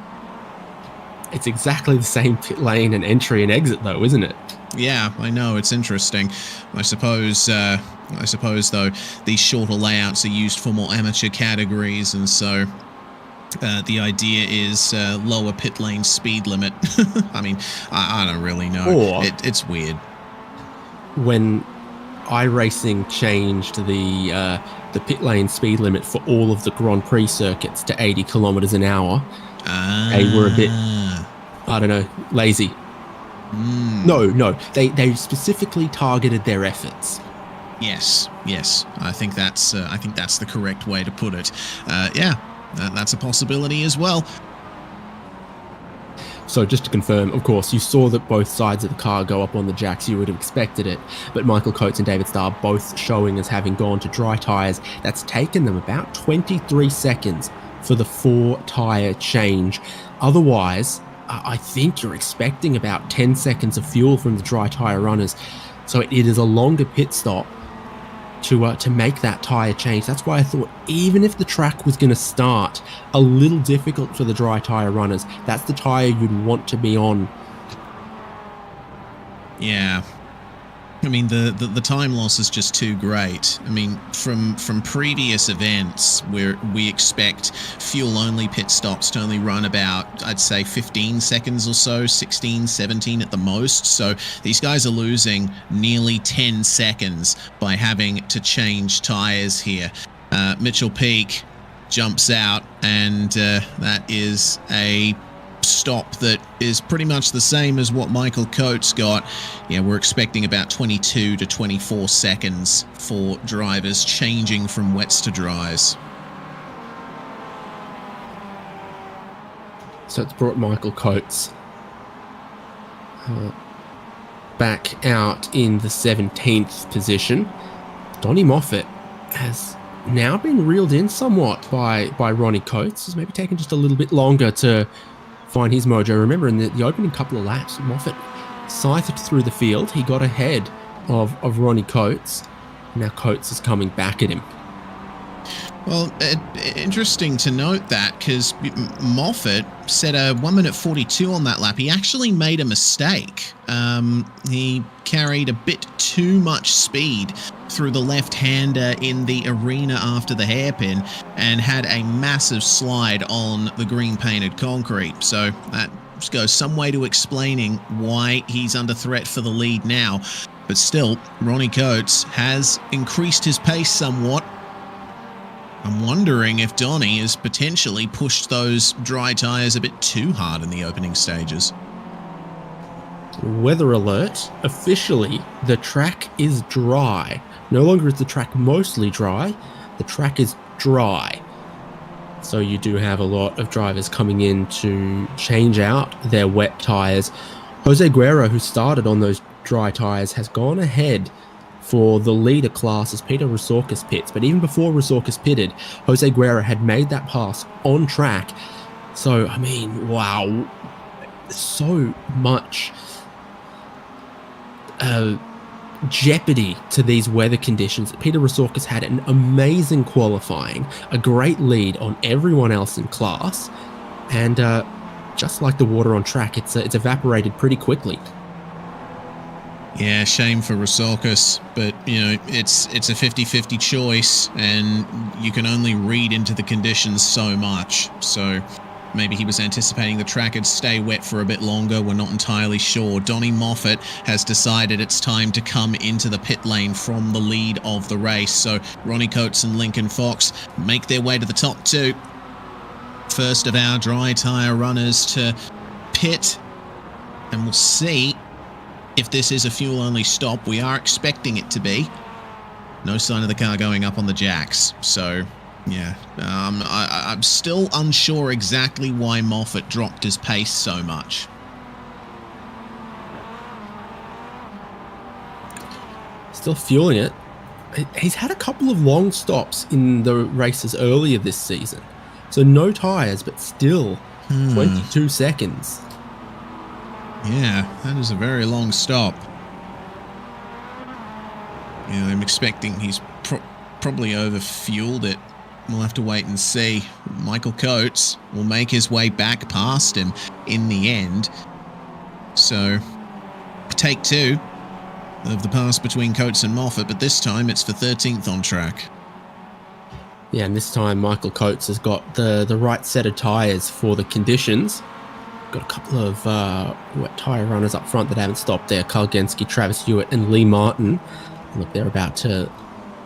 It's exactly the same pit lane and entry and exit, though, isn't it? Yeah, I know. It's interesting. I suppose, though, these shorter layouts are used for more amateur categories, and so the idea is lower pit lane speed limit. I mean, I don't really know. Or it's weird. When iRacing changed the pit lane speed limit for all of the Grand Prix circuits to 80 kilometers an hour, they were a bit, I don't know, lazy. No, they specifically targeted their efforts. Yes. I think that's the correct way to put it. Yeah. That's a possibility as well. So just to confirm, of course, you saw that both sides of the car go up on the jacks. You would have expected it. But Michael Coates and David Starr both showing as having gone to dry tyres. That's taken them about 23 seconds for the 4-tyre change. Otherwise, I think you're expecting about 10 seconds of fuel from the dry tyre runners. So it is a longer pit stop to make that tyre change. That's why I thought even if the track was going to start a little difficult for the dry tyre runners, that's the tyre you'd want to be on. Yeah. I mean, the time loss is just too great. I mean, from previous events where we expect fuel-only pit stops to only run about, I'd say, 15 seconds or so, 16, 17 at the most. So these guys are losing nearly 10 seconds by having to change tyres here. Mitchell Peak jumps out, and that is a stop that is pretty much the same as what Michael Coates got. Yeah, we're expecting about 22 to 24 seconds for drivers changing from wets to dries. So it's brought Michael Coates back out in the 17th position. Donnie Moffat has now been reeled in somewhat by Ronnie Coates. It's maybe taken just a little bit longer to find his mojo. Remember, in the opening couple of laps, Moffat scythed through the field. He got ahead of Ronnie Coates. Now Coates is coming back at him. Well, interesting to note that, because Moffat set a 1 minute 42 on that lap. He actually made a mistake. He carried a bit too much speed through the left-hander in the arena after the hairpin and had a massive slide on the green-painted concrete. So that goes some way to explaining why he's under threat for the lead now. But still, Ronnie Coates has increased his pace somewhat. I'm wondering if Donnie has potentially pushed those dry tyres a bit too hard in the opening stages. Weather alert. Officially, the track is dry. No longer is the track mostly dry. The track is dry. So you do have a lot of drivers coming in to change out their wet tyres. Jose Guerra, who started on those dry tyres, has gone ahead for the leader class as Peter Rosorkis pits. But even before Rosorkis pitted, Jose Guerra had made that pass on track. So, I mean, wow. So much jeopardy to these weather conditions. Peter Rosorkis had an amazing qualifying, a great lead on everyone else in class, and just like the water on track, it's evaporated pretty quickly. Yeah, shame for Rosorkis, but you know, it's a 50-50 choice, and you can only read into the conditions so much. So maybe he was anticipating the track would stay wet for a bit longer. We're not entirely sure. Donnie Moffat has decided it's time to come into the pit lane from the lead of the race. So Ronnie Coates and Lincoln Fox make their way to the top two. First of our dry tyre runners to pit, and we'll see if this is a fuel-only stop. We are expecting it to be. No sign of the car going up on the jacks. So, yeah. I'm still unsure exactly why Moffat dropped his pace so much. Still fueling it. He's had a couple of long stops in the races earlier this season. So no tyres, but still 22 seconds. Yeah, that is a very long stop. Yeah, I'm expecting he's probably overfueled it. We'll have to wait and see. Michael Coates will make his way back past him in the end. So, take two of the pass between Coates and Moffat, but this time it's for 13th on track. Yeah, and this time Michael Coates has got the right set of tyres for the conditions. Got a couple of wet tyre runners up front that haven't stopped there. Carl Genski, Travis Hewitt, and Lee Martin. Look, they're about to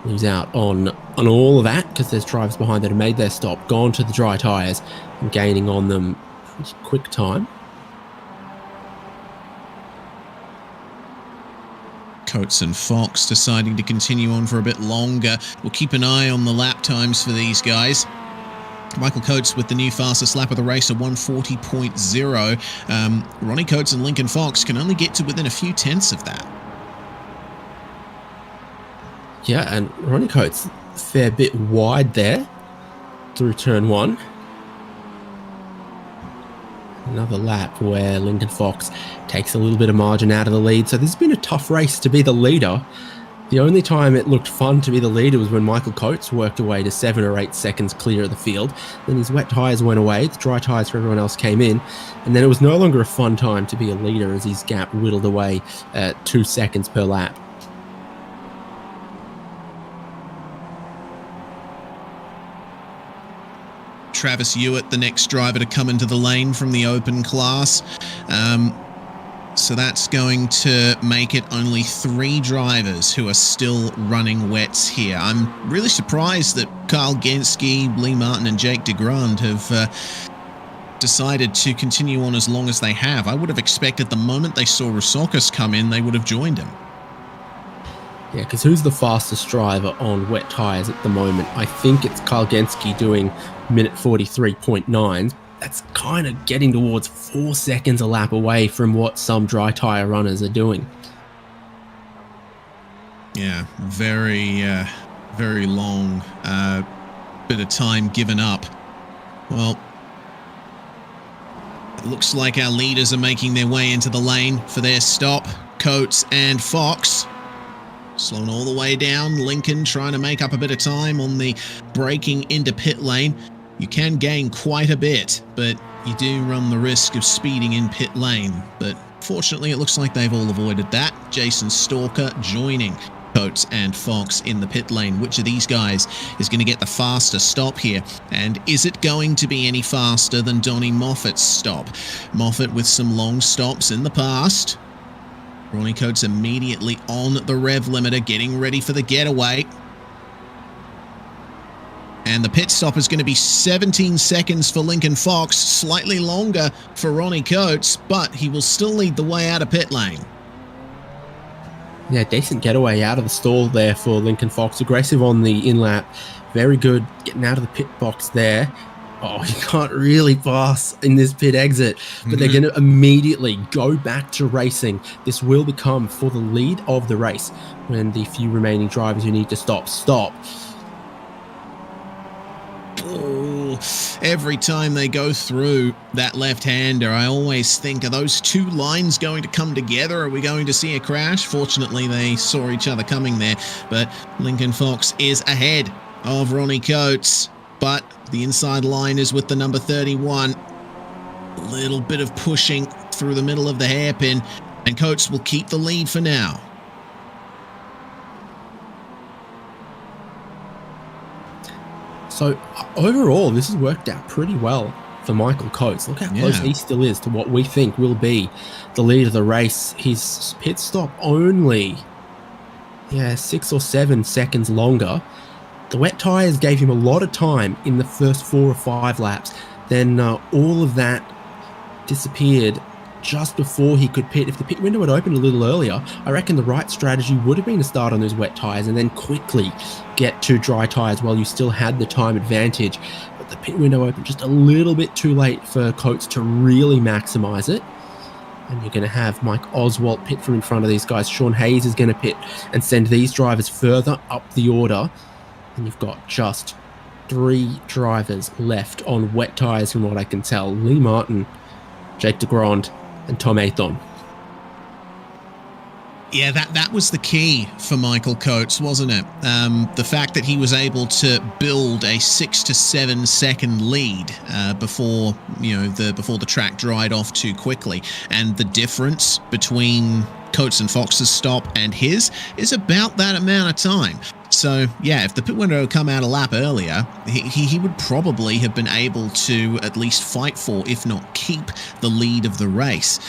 lose out on all of that because there's drivers behind that have made their stop, gone to the dry tyres, and gaining on them pretty quick time. Coates and Fox deciding to continue on for a bit longer. We'll keep an eye on the lap times for these guys. Michael Coates with the new fastest lap of the race, a 140.0. Ronnie Coates and Lincoln Fox can only get to within a few tenths of that. Yeah, and Ronnie Coates a fair bit wide there through turn 1. Another lap where Lincoln Fox takes a little bit of margin out of the lead. So this has been a tough race to be the leader. The only time it looked fun to be the leader was when Michael Coates worked away to 7 or 8 seconds clear of the field. Then his wet tyres went away, the dry tyres for everyone else came in, and then it was no longer a fun time to be a leader as his gap whittled away at 2 seconds per lap. Travis Hewitt, the next driver to come into the lane from the open class. So that's going to make it only 3 drivers who are still running wets here. I'm really surprised that Kyle Genske, Lee Martin and Jake DeGrand have decided to continue on as long as they have. I would have expected the moment they saw Rousakis come in, they would have joined him. Yeah, because who's the fastest driver on wet tyres at the moment? I think it's Kyle Genske doing minute 43.9. That's kind of getting towards 4 seconds a lap away from what some dry tyre runners are doing. Yeah, very long bit of time given up. Well, it looks like our leaders are making their way into the lane for their stop. Coates and Fox slowing all the way down. Lincoln trying to make up a bit of time on the braking into pit lane. You can gain quite a bit, but you do run the risk of speeding in pit lane. But fortunately, it looks like they've all avoided that. Jason Stalker joining Coates and Fox in the pit lane. Which of these guys is going to get the faster stop here? And is it going to be any faster than Donnie Moffat's stop? Moffat with some long stops in the past. Ronnie Coates immediately on the rev limiter, getting ready for the getaway. And the pit stop is going to be 17 seconds for Lincoln Fox, slightly longer for Ronnie Coates, but he will still lead the way out of pit lane. Yeah, decent getaway out of the stall there for Lincoln Fox. Aggressive on the in-lap. Very good getting out of the pit box there. Oh, you can't really pass in this pit exit, but they're going to immediately go back to racing. This will become for the lead of the race when the few remaining drivers who need to stop. Oh, every time they go through that left-hander, I always think, are those 2 lines going to come together? Are we going to see a crash? Fortunately, they saw each other coming there, but Lincoln Fox is ahead of Ronnie Coates, but the inside line is with the number 31. A little bit of pushing through the middle of the hairpin, and Coates will keep the lead for now. So overall, this has worked out pretty well for Michael Coates. Look how close he still is to what we think will be the lead of the race. His pit stop only 6 or 7 seconds longer. The wet tyres gave him a lot of time in the first 4 or 5 laps. Then all of that disappeared just before he could pit. If the pit window had opened a little earlier, I reckon the right strategy would have been to start on those wet tyres and then quickly get to dry tyres while you still had the time advantage. But the pit window opened just a little bit too late for Coates to really maximise it. And you're going to have Mike Oswalt pit from in front of these guys. Sean Hayes is going to pit and send these drivers further up the order. And you've got just 3 drivers left on wet tyres from what I can tell. Lee Martin, Jake DeGrand, and Tom Athon. Yeah, that was the key for Michael Coates, wasn't it? The fact that he was able to build a 6 to 7 second lead before the track dried off too quickly, and the difference between Coates and Fox's stop and his is about that amount of time. So yeah, if the pit window had come out a lap earlier, he would probably have been able to at least fight for, if not keep, the lead of the race.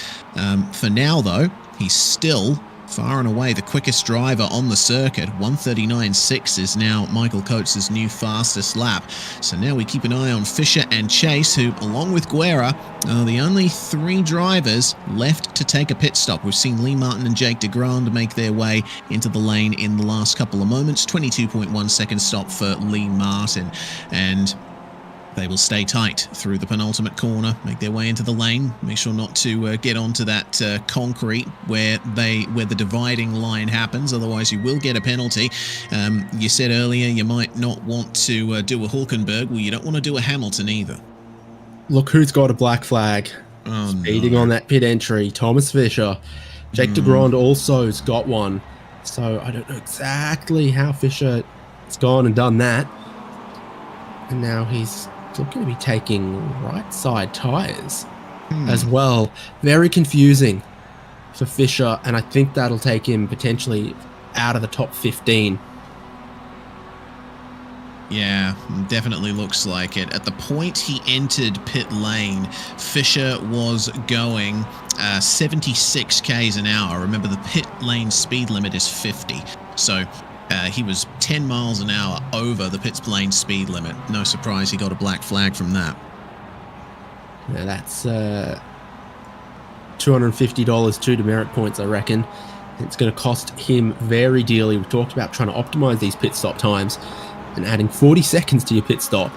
For now, though, he's still far and away the quickest driver on the circuit. 1:39.6 is now Michael Coates' new fastest lap. So now we keep an eye on Fisher and Chase, who, along with Guerra, are the only 3 drivers left to take a pit stop. We've seen Lee Martin and Jake DeGrand make their way into the lane in the last couple of moments. 22.1 second stop for Lee Martin. And They will stay tight through the penultimate corner, make their way into the lane, make sure not to get onto that concrete where the dividing line happens, otherwise you will get a penalty. You said earlier you might not want to do a Hülkenberg. Well, you don't want to do a Hamilton either. Look who's got a black flag. Speeding on that pit entry, Thomas Fisher. Jake de Grand also has got one. So I don't know exactly how Fisher has gone and done that. And now he's looking to be taking right side tyres as well. Very confusing for Fisher, and I think that'll take him potentially out of the top 15. Yeah, definitely looks like it. At the point he entered pit lane, Fisher was going 76 k's an hour. Remember, the pit lane speed limit is 50. So he was 10 miles an hour over the pit lane speed limit. No surprise he got a black flag from that. Now that's $250, 2 demerit points, I reckon. It's going to cost him very dearly. We talked about trying to optimize these pit stop times, and adding 40 seconds to your pit stop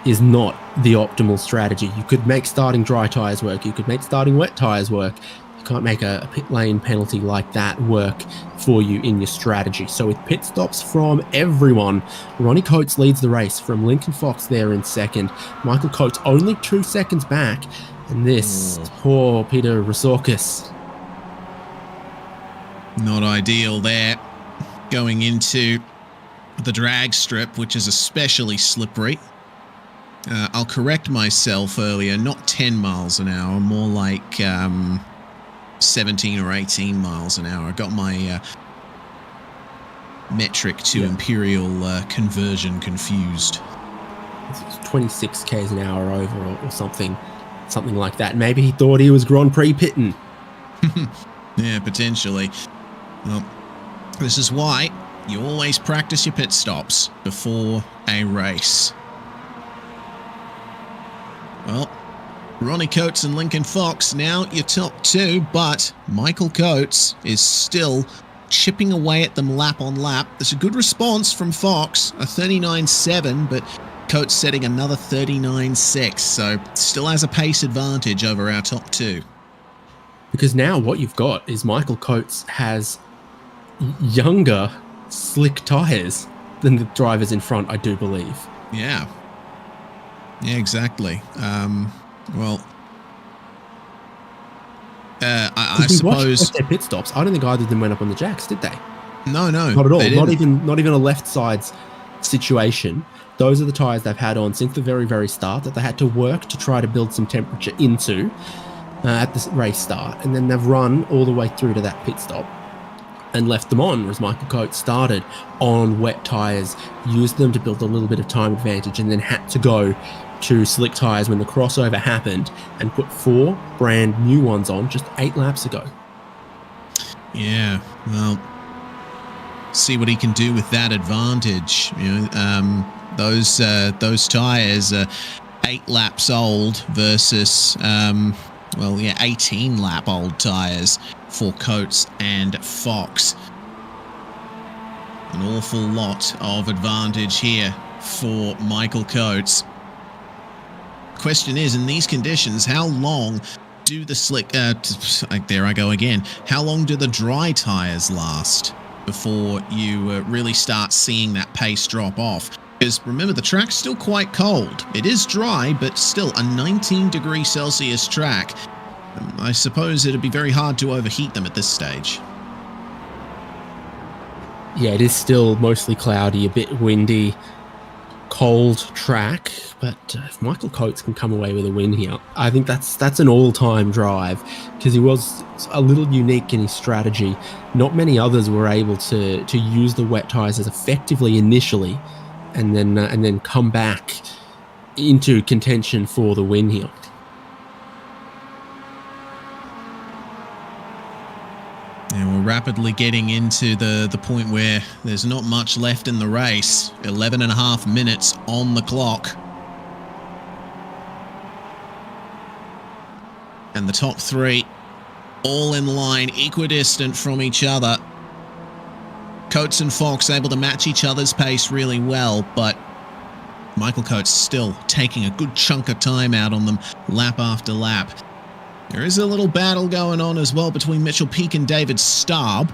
is not the optimal strategy. You could make starting dry tyres work. You could make starting wet tyres work. You can't make a pit lane penalty like that work for you in your strategy. So with pit stops from everyone, Ronnie Coates leads the race from Lincoln Fox there in second. Michael Coates only 2 seconds back. And this poor Peter Rosorkis. Not ideal there. Going into the drag strip, which is especially slippery. I'll correct myself earlier, not 10 miles an hour, more like 17 or 18 miles an hour. I got my metric to imperial conversion confused. It's 26 k's an hour over or something like that. Maybe he thought he was Grand Prix pitting. Yeah, potentially. Well, this is why you always practice your pit stops before a race. Well, Ronnie Coates and Lincoln Fox now your top 2, but Michael Coates is still chipping away at them lap on lap. There's a good response from Fox, a 39.7, but Coates setting another 39.6, so still has a pace advantage over our top 2. Because now what you've got is Michael Coates has younger slick tyres than the drivers in front, I do believe. Yeah. Yeah, exactly. Well, I suppose their pit stops. I don't think either of them went up on the jacks, did they? No, not at all. Not even a left sides situation. Those are the tyres they've had on since the very, very start that they had to work to try to build some temperature into at the race start, and then they've run all the way through to that pit stop and left them on, whereas Michael Coates started on wet tyres, used them to build a little bit of time advantage, and then had to go to slick tyres when the crossover happened and put 4 brand new ones on just 8 laps ago. Yeah, well, see what he can do with that advantage. You know, those tyres are 8 laps old versus 18 lap old tyres for Coates and Fox. An awful lot of advantage here for Michael Coates. Question is, in these conditions, how long do the slick, there I go again, how long do the dry tyres last before you really start seeing that pace drop off? Because remember, the track's still quite cold. It is dry, but still a 19 degrees Celsius track. I suppose it'd be very hard to overheat them at this stage. Yeah, it is still mostly cloudy, a bit windy, cold track, but if Michael Coates can come away with a win here, I think that's an all-time drive, because he was a little unique in his strategy. Not many others were able to use the wet tyres as effectively initially, and then come back into contention for the win here. And we're rapidly getting into the point where there's not much left in the race. 11 and a half minutes on the clock. And the top 3 all in line, equidistant from each other. Coates and Fox able to match each other's pace really well, but Michael Coates still taking a good chunk of time out on them lap after lap. There is a little battle going on as well between Mitchell Peake and David Starb.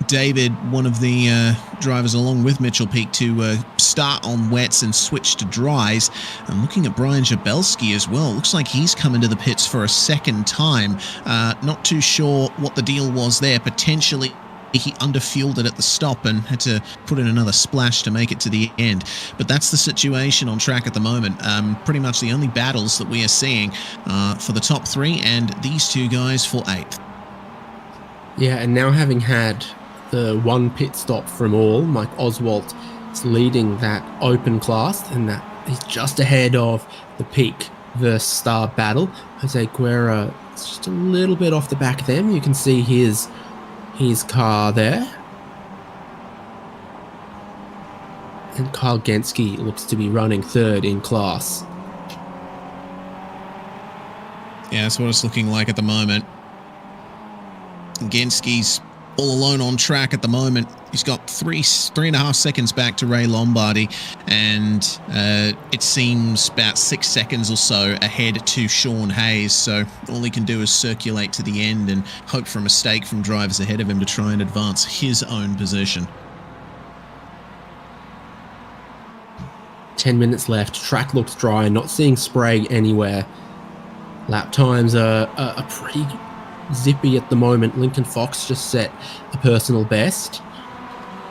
David, one of the drivers along with Mitchell Peake to start on wets and switch to dries. And looking at Brian Jabelski as well, looks like he's come into the pits for a second time. Not too sure what the deal was there. Potentially he underfueled it at the stop and had to put in another splash to make it to the end. But that's the situation on track at the moment. Pretty much the only battles that we are seeing for the top three, and these two guys for 8th. Yeah, and now having had the one pit stop from all, Mike Oswalt is leading that open class, and that he's just ahead of the Peake versus Star battle. Jose Guerra is just a little bit off the back of them. You can see his car there. And Kyle Genske looks to be running 3rd in class. Yeah, that's what it's looking like at the moment. Genske's all alone on track at the moment. He's got 3.5 seconds back to Ray Lombardi, and it seems about 6 seconds or so ahead to Sean Hayes. So all he can do is circulate to the end and hope for a mistake from drivers ahead of him to try and advance his own position. 10 minutes left. Track looks dry. Not seeing spray anywhere. Lap times are pretty zippy at the moment. Lincoln Fox just set a personal best.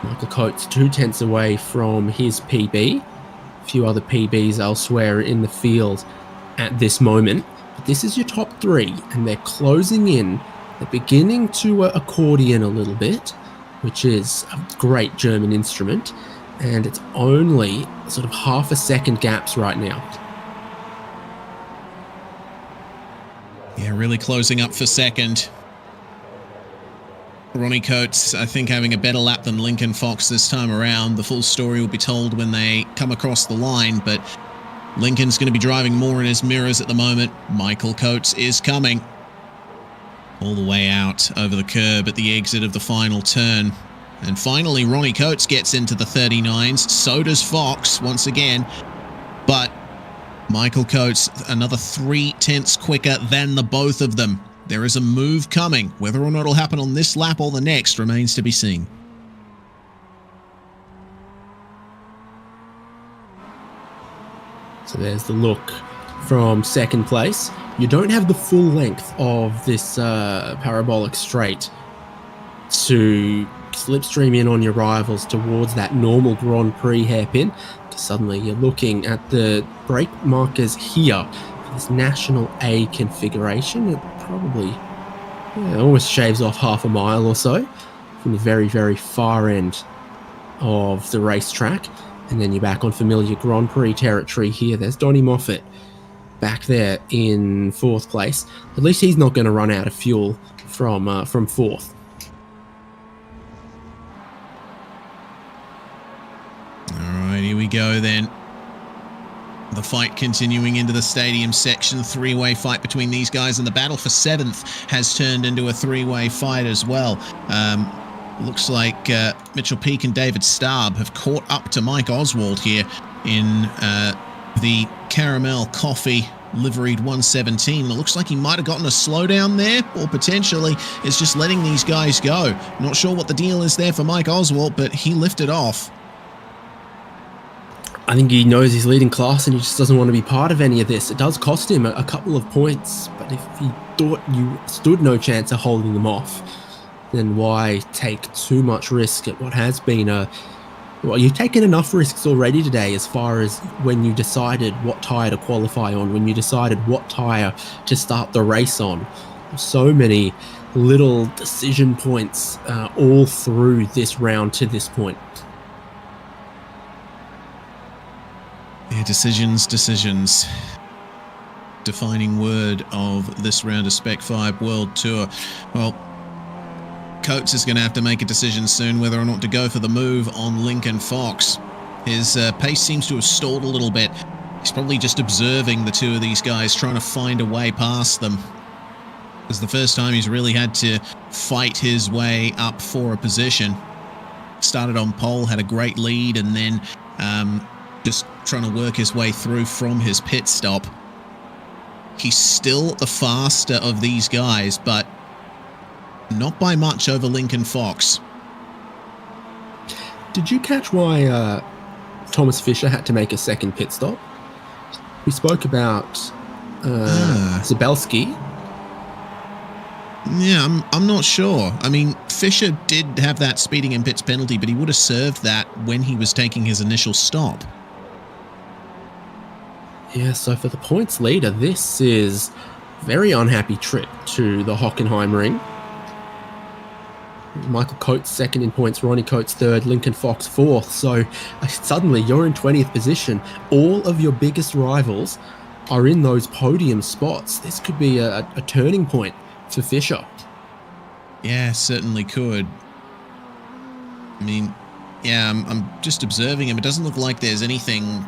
Michael Coates 2 tenths away from his PB. A few other PBs elsewhere in the field at this moment. But this is your top 3, and they're closing in. They're beginning to accordion a little bit, which is a great German instrument. And it's only sort of half a second gaps right now. Yeah, really closing up for second. Ronnie Coates, I think, having a better lap than Lincoln Fox this time around. The full story will be told when they come across the line, but Lincoln's going to be driving more in his mirrors at the moment. Michael Coates is coming all the way out over the curb at the exit of the final turn. And finally, Ronnie Coates gets into the 39s. So does Fox once again. But Michael Coates, another 3 tenths quicker than the both of them. There is a move coming. Whether or not it'll happen on this lap or the next remains to be seen. So there's the look from second place. You don't have the full length of this parabolic straight to slipstream in on your rivals towards that normal Grand Prix hairpin. Suddenly you're looking at the brake markers here for this National A configuration. It probably almost shaves off half a mile or so from the very, very far end of the racetrack. And then you're back on familiar Grand Prix territory here. There's Donnie Moffat back there in 4th place. At least he's not going to run out of fuel from 4th. Here we go then. The fight continuing into the stadium section. 3-way fight between these guys, and the battle for 7th has turned into a 3-way fight as well. Looks like Mitchell Peake and David Starb have caught up to Mike Oswald here in the caramel coffee liveried 117. It looks like he might have gotten a slowdown there, or potentially is just letting these guys go. Not sure what the deal is there for Mike Oswald, but he lifted off. I think he knows he's leading class and he just doesn't want to be part of any of this. It does cost him a couple of points, but if he thought you stood no chance of holding them off, then why take too much risk at what has been well, you've taken enough risks already today as far as when you decided what tyre to qualify on, when you decided what tyre to start the race on. So many little decision points all through this round to this point. Yeah, decisions. Defining word of this round of Spec-5 World Tour. Well, Coates is going to have to make a decision soon whether or not to go for the move on Lincoln Fox. His pace seems to have stalled a little bit. He's probably just observing the two of these guys, trying to find a way past them. It's the first time he's really had to fight his way up for a position. Started on pole, had a great lead, and then just trying to work his way through from his pit stop. He's still the faster of these guys, but not by much over Lincoln Fox. Did you catch why Thomas Fisher had to make a second pit stop? We spoke about Zabelski. Yeah, I'm not sure. I mean, Fisher did have that speeding in pits penalty, but he would have served that when he was taking his initial stop. Yeah, so for the points leader, this is a very unhappy trip to the Hockenheimring. Michael Coates second in points, Ronnie Coates third, Lincoln Fox fourth. So suddenly you're in 20th position. All of your biggest rivals are in those podium spots. This could be a turning point for Fisher. Yeah, certainly could. I mean, yeah, I'm just observing him. It doesn't look like there's anything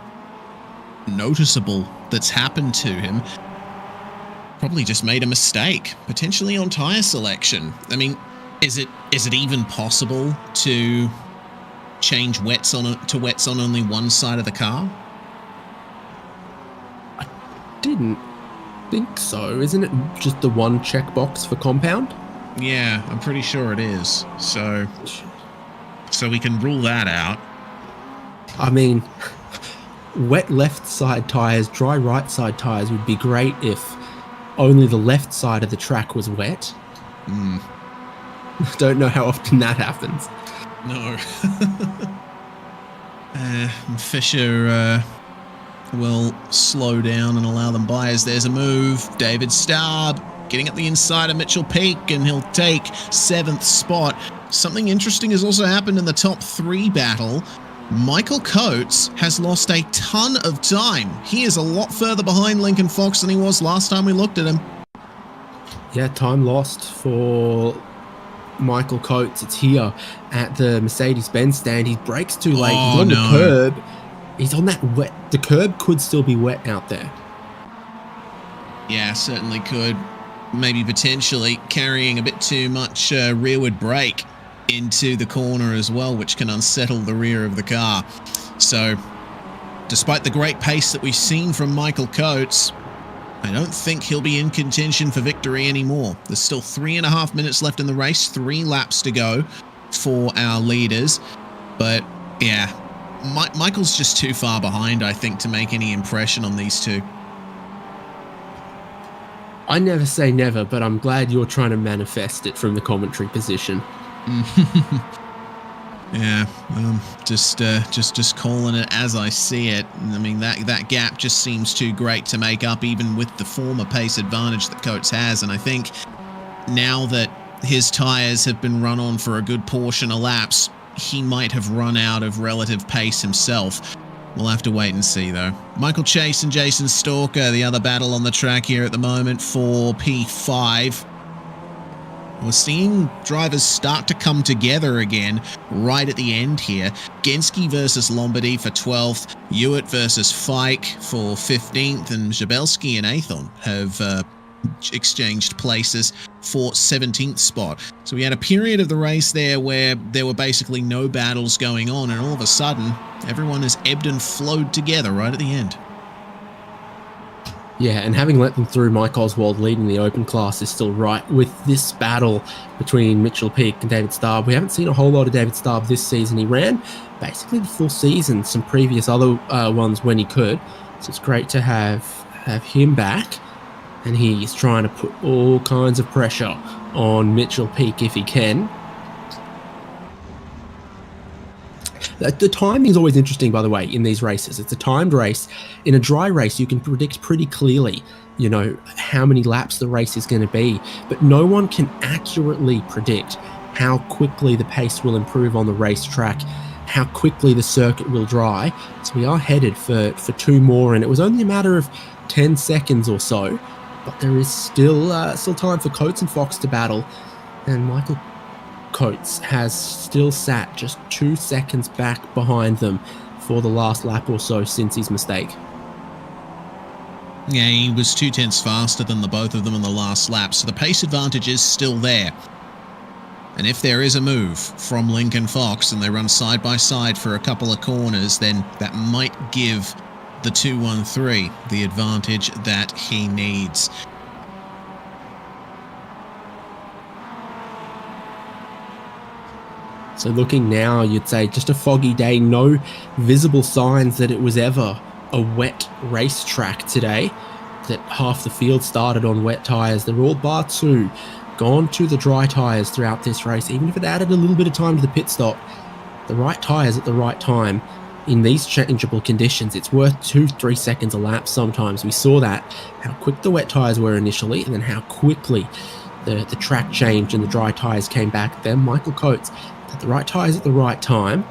noticeable that's happened to him. Probably just made a mistake, potentially on tyre selection. I mean, is it even possible to change wets to wets on only one side of the car? I didn't think so. Isn't it just the one checkbox for compound? Yeah, I'm pretty sure it is. So we can rule that out. I mean, wet left side tyres, dry right side tyres would be great if only the left side of the track was wet. Don't know how often that happens. No. Fisher will slow down and allow them by as there's a move. David Starb getting up the inside of Mitchell Peak, and he'll take 7th spot. Something interesting has also happened in the top 3 battle. Michael Coates has lost a ton of time. He is a lot further behind Lincoln Fox than he was last time we looked at him. Yeah, time lost for Michael Coates. It's here at the Mercedes-Benz stand. He brakes too late. He's on the curb. He's on that wet. The curb could still be wet out there. Yeah, certainly could. Maybe potentially carrying a bit too much rearward brake into the corner as well, which can unsettle the rear of the car. So, despite the great pace that we've seen from Michael Coates, I don't think he'll be in contention for victory anymore. There's still 3.5 minutes left in the race, 3 laps to go for our leaders. But, yeah, Michael's just too far behind, I think, to make any impression on these two. I never say never, but I'm glad you're trying to manifest it from the commentary position. Yeah, just calling it as I see it. I mean, that gap just seems too great to make up, even with the former pace advantage that Coates has. And I think now that his tyres have been run on for a good portion of laps, he might have run out of relative pace himself. We'll have to wait and see, though. Michael Chase and Jason Stalker, the other battle on the track here at the moment for P5. We're seeing drivers start to come together again right at the end here. Genski versus Lombardy for 12th, Hewitt versus Fike for 15th, and Zabelski and Athon have exchanged places for 17th spot. So we had a period of the race there where there were basically no battles going on, and all of a sudden, everyone has ebbed and flowed together right at the end. Yeah, and having let them through, Mike Oswald leading the open class is still right. With this battle between Mitchell Peak and David Starb, we haven't seen a whole lot of David Starb this season. He ran basically the full season, some previous other ones when he could. So it's great to have him back. And he's trying to put all kinds of pressure on Mitchell Peak if he can. The timing is always interesting, by the way, in these races. It's a timed race. In a dry race, you can predict pretty clearly, you know, how many laps the race is going to be. But no one can accurately predict how quickly the pace will improve on the racetrack, how quickly the circuit will dry. So we are headed for 2 more, and it was only a matter of 10 seconds or so. But there is still time for Coates and Fox to battle, and Michael Coates has still sat just 2 seconds back behind them for the last lap or so since his mistake. Yeah, he was 0.2 faster than the both of them in the last lap, so the pace advantage is still there. And if there is a move from Lincoln Fox and they run side by side for a couple of corners, then that might give the 213 the advantage that he needs. So looking now, you'd say just a foggy day, no visible signs that it was ever a wet racetrack today, that half the field started on wet tyres. They're all bar two gone to the dry tyres throughout this race, even if it added a little bit of time to the pit stop. The right tyres at the right time in these changeable conditions, it's worth 2-3 seconds a lap sometimes. We saw that, how quick the wet tyres were initially, and then how quickly the track changed and the dry tyres came back. Then Michael Coates had the right tyres at the right time.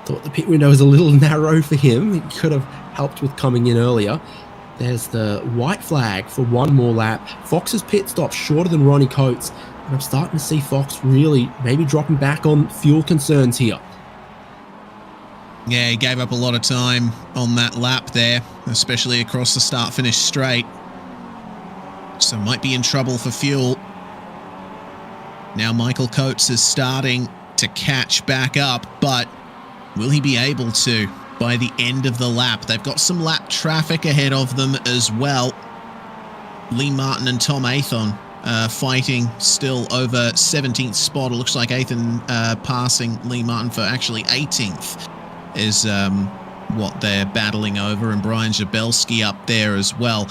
Thought the pit window was a little narrow for him. He could have helped with coming in earlier. There's the white flag for one more lap. Fox's pit stop shorter than Ronnie Coates, and I'm starting to see Fox really maybe dropping back on fuel concerns here. Yeah, he gave up a lot of time on that lap there, especially across the start-finish straight. So might be in trouble for fuel. Now Michael Coates is starting to catch back up, but will he be able to by the end of the lap? They've got some lap traffic ahead of them as well. Lee Martin and Tom Athon fighting still over 17th spot. It looks like Athon passing Lee Martin for actually 18th is what they're battling over, and Brian Jabelski up there as well.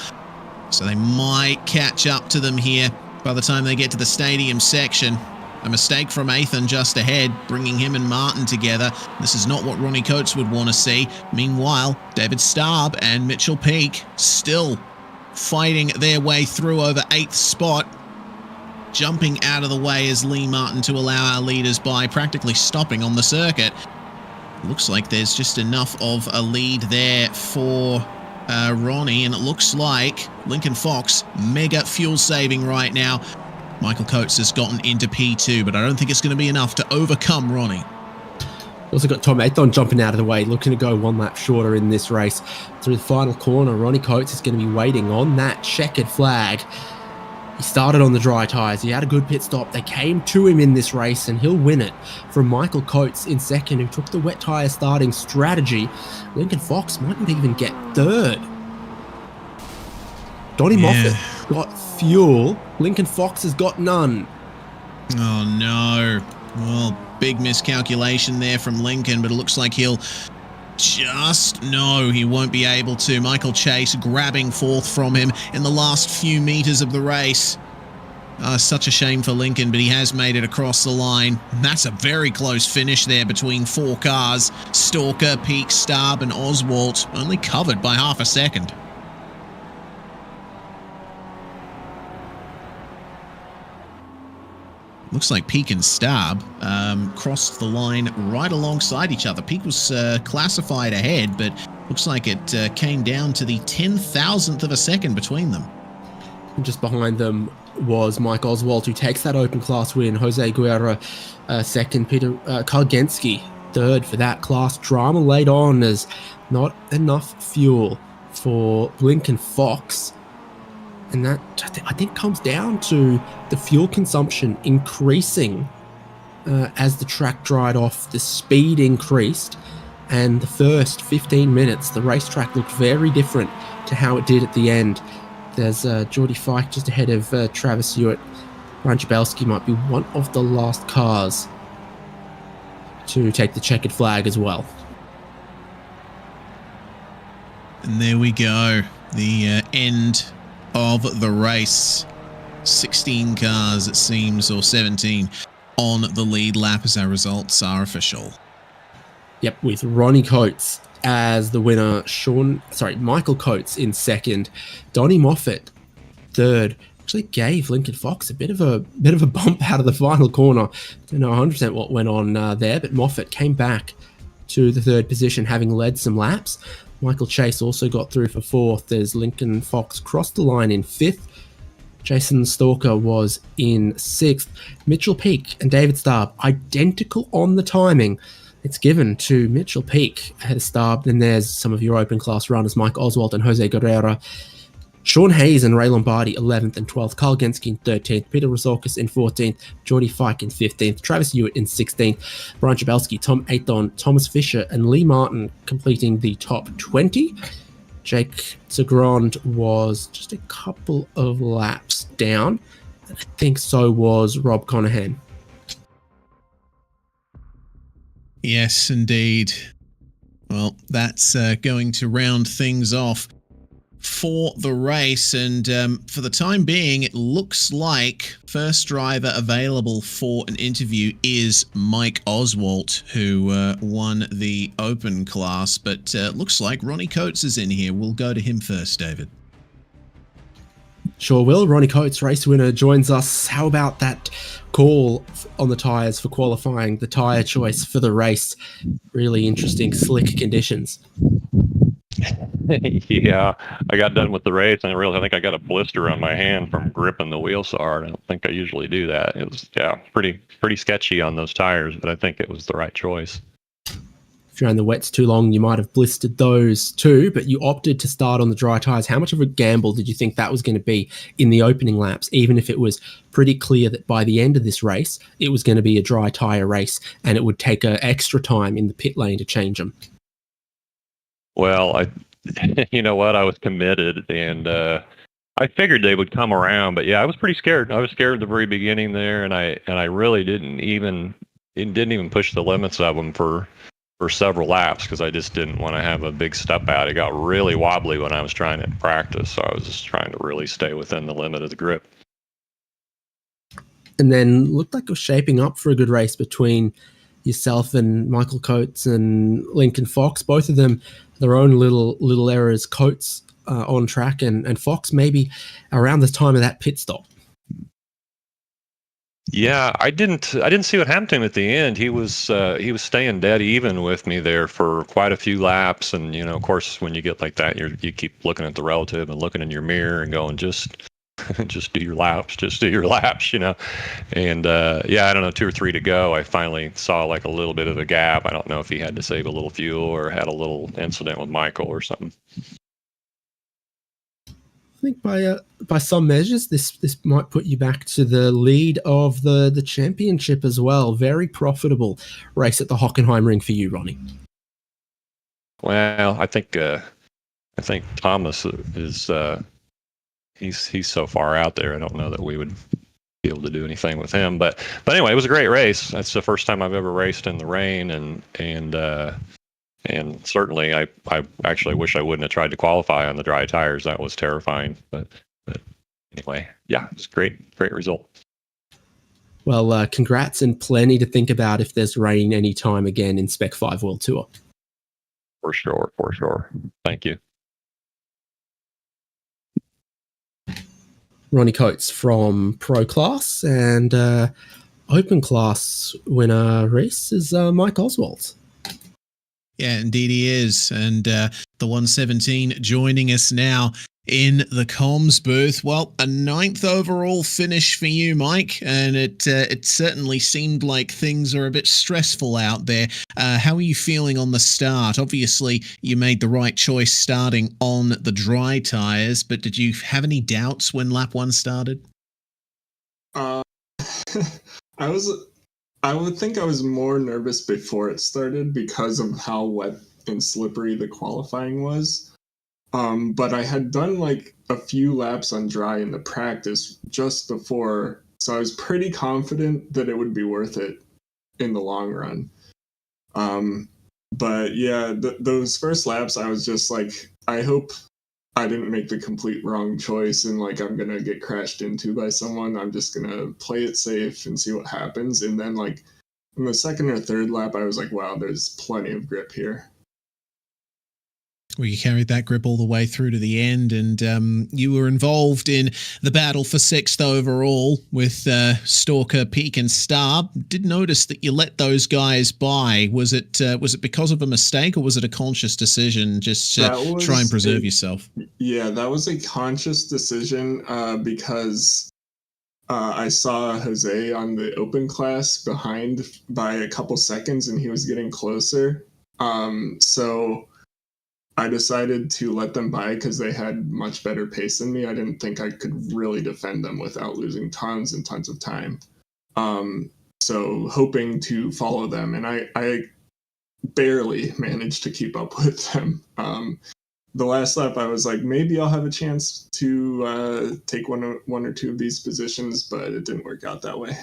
So they might catch up to them here by the time they get to the stadium section. A mistake from Athon just ahead, bringing him and Martin together. This is not what Ronnie Coates would want to see. Meanwhile, David Starb and Mitchell Peake still fighting their way through over 8th spot. Jumping out of the way as Lee Martin to allow our leaders by, practically stopping on the circuit. Looks like there's just enough of a lead there for Ronnie, and it looks like Lincoln Fox mega fuel saving right now. Michael Coates has gotten into P2, but I don't think it's going to be enough to overcome Ronnie. Also got Tom Athon jumping out of the way, looking to go one lap shorter in this race. Through the final corner, Ronnie Coates is going to be waiting on that checkered flag. He started on the dry tyres. He had a good pit stop. They came to him in this race, and he'll win it from Michael Coates in second, who took the wet tyre starting strategy. Lincoln Fox mightn't even get third. Donnie Moffat got fuel. Lincoln Fox has got none. Oh, no. Well, big miscalculation there from Lincoln, but it looks like he'll just... No, he won't be able to. Michael Chase grabbing fourth from him in the last few meters of the race. Such a shame for Lincoln, but he has made it across the line. That's a very close finish there between four cars. Stalker, Peake, Starb, and Oswalt, only covered by half a second. Looks like Peake and Starb crossed the line right alongside each other. Peake was classified ahead, but looks like it came down to the 10,000th of a second between them. Just behind them was Mike Oswald, who takes that open class win. Jose Guerra second. Peter Kargenski third for that class. Drama laid on as not enough fuel for Lincoln Fox. And that, I think, comes down to the fuel consumption increasing as the track dried off, the speed increased, and the first 15 minutes, the racetrack looked very different to how it did at the end. There's Geordie Fike just ahead of Travis Hewitt. Ryan Jabelski might be one of the last cars to take the checkered flag as well. And there we go. The end of the race. 16 cars, it seems, or 17 on the lead lap as our results are official. Yep, with Ronnie Coates as the winner, Michael Coates in second, Donnie Moffat third. Actually gave Lincoln Fox a bit of a bump out of the final corner. Don't know 100% what went on there, but Moffat came back to the third position, having led some laps. Michael Chase also got through for fourth as Lincoln Fox crossed the line in fifth. Jason Stalker was in sixth. Mitchell Peake and David Starb identical on the timing. It's given to Mitchell Peake ahead of Starb. Then there's some of your open class runners, Mike Oswald and Jose Guerrera. Sean Hayes and Ray Lombardi 11th and 12th, Kyle Genske in 13th, Peter Rosorkis in 14th, Jordy Fike in 15th, Travis Hewitt in 16th, Brian Chabelski, Tom Athon, Thomas Fisher, and Lee Martin completing the top 20. Jake Segrand was just a couple of laps down. I think so was Rob Conahan. Yes, indeed. Well, that's going to round things off for the race, and for the time being, it looks like first driver available for an interview is Mike Oswalt, who won the open class, but looks like Ronnie Coates is in here. We'll go to him first, David. Sure will. Ronnie Coates, race winner, joins us. How about that call on the tyres for qualifying, the tyre choice for the race? Really interesting, slick conditions. Yeah, I got done with the race and I think I got a blister on my hand from gripping the wheel so hard. I don't think I usually do that. It was, pretty sketchy on those tires, but I think it was the right choice. If you're on the wets too long, you might have blistered those too, but you opted to start on the dry tyres. How much of a gamble did you think that was going to be in the opening laps, even if it was pretty clear that by the end of this race, it was going to be a dry tyre race and it would take an extra time in the pit lane to change them? Well, you know what? I was committed, and I figured they would come around. But yeah, I was pretty scared. I was scared at the very beginning there, and I really didn't even push the limits of them for several laps because I just didn't want to have a big step out. It got really wobbly when I was trying to practice, so I was just trying to really stay within the limit of the grip. And then looked like it was shaping up for a good race between yourself and Michael Coates and Lincoln Fox. Both of them, their own little errors. Coates on track, and Fox maybe around the time of that pit stop. Yeah, I didn't see what happened to him at the end. He was staying dead even with me there for quite a few laps, and of course, when you get like that, you keep looking at the relative and looking in your mirror and going, just do your laps, And I don't know, 2 or 3 to go, I finally saw like a little bit of a gap. I don't know if he had to save a little fuel or had a little incident with Michael or something. I think by some measures, this might put you back to the lead of the championship as well. Very profitable race at the Hockenheimring for you, Ronnie. Well, I think Thomas is he's so far out there. I don't know that we would be able to do anything with him. But anyway, it was a great race. That's the first time I've ever raced in the rain, and certainly I actually wish I wouldn't have tried to qualify on the dry tires. That was terrifying. But anyway, yeah, it was a great result. Well, congrats, and plenty to think about if there's rain any time again in Spec-5 World Tour. For sure. Thank you. Ronnie Coates from Pro Class, and Open Class winner race is Mike Oswalt. Yeah, indeed he is. And the 117 joining us now in the comms booth. Well, a 9th overall finish for you, Mike, and it certainly seemed like things are a bit stressful out there. How are you feeling on the start? Obviously, you made the right choice starting on the dry tires, but did you have any doubts when lap 1 started? I would think I was more nervous before it started because of how wet and slippery the qualifying was. But I had done like a few laps on dry in the practice just before, so I was pretty confident that it would be worth it in the long run. But yeah, those first laps, I was just like, I hope I didn't make the complete wrong choice and like I'm gonna get crashed into by someone. I'm just gonna play it safe and see what happens. And then like in the 2nd or 3rd lap, I was like, wow, there's plenty of grip here. Well, you carried that grip all the way through to the end, and you were involved in the battle for 6th overall with Stalker, Peak, and Star. Did notice that you let those guys by. Was it because of a mistake, or was it a conscious decision just to try and preserve yourself? Yeah, that was a conscious decision because I saw Jose on the open class behind by a couple seconds, and he was getting closer. So I decided to let them by because they had much better pace than me. I didn't think I could really defend them without losing tons and tons of time. So hoping to follow them, and I barely managed to keep up with them. The last lap, I was like, maybe I'll have a chance to take one or two of these positions, but it didn't work out that way.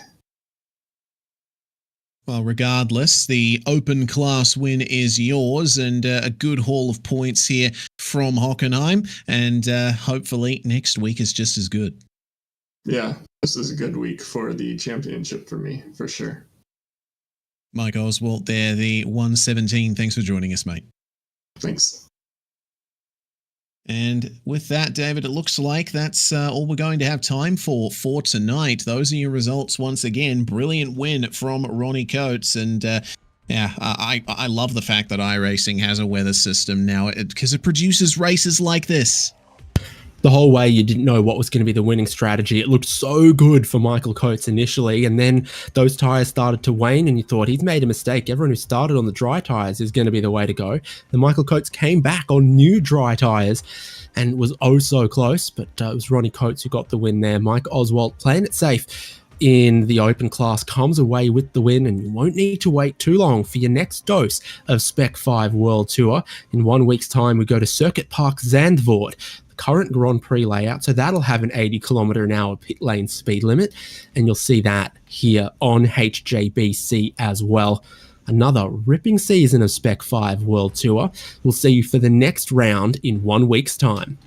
Well, regardless, the open class win is yours, and a good haul of points here from Hockenheim, and hopefully next week is just as good. Yeah, this is a good week for the championship for me, for sure. Mike Oswalt there, the 117. Thanks for joining us, mate. Thanks. And with that, David, it looks like that's all we're going to have time for tonight. Those are your results once again. Brilliant win from Ronnie Coates. And I love the fact that iRacing has a weather system now because it produces races like this. The whole way you didn't know what was going to be the winning strategy. It looked so good for Michael Coates initially, and then those tyres started to wane and you thought he's made a mistake. Everyone who started on the dry tyres is going to be the way to go. And Michael Coates came back on new dry tyres and was oh so close, but it was Ronnie Coates who got the win there. Mike Oswalt playing it safe in the open class comes away with the win, and you won't need to wait too long for your next dose of Spec-5 World Tour. In 1 week's time, we go to Circuit Park Zandvoort, the current Grand Prix layout, so that'll have an 80km/h pit lane speed limit, and you'll see that here on HJBC as well. Another ripping season of Spec-5 World Tour. We'll see you for the next round in 1 week's time.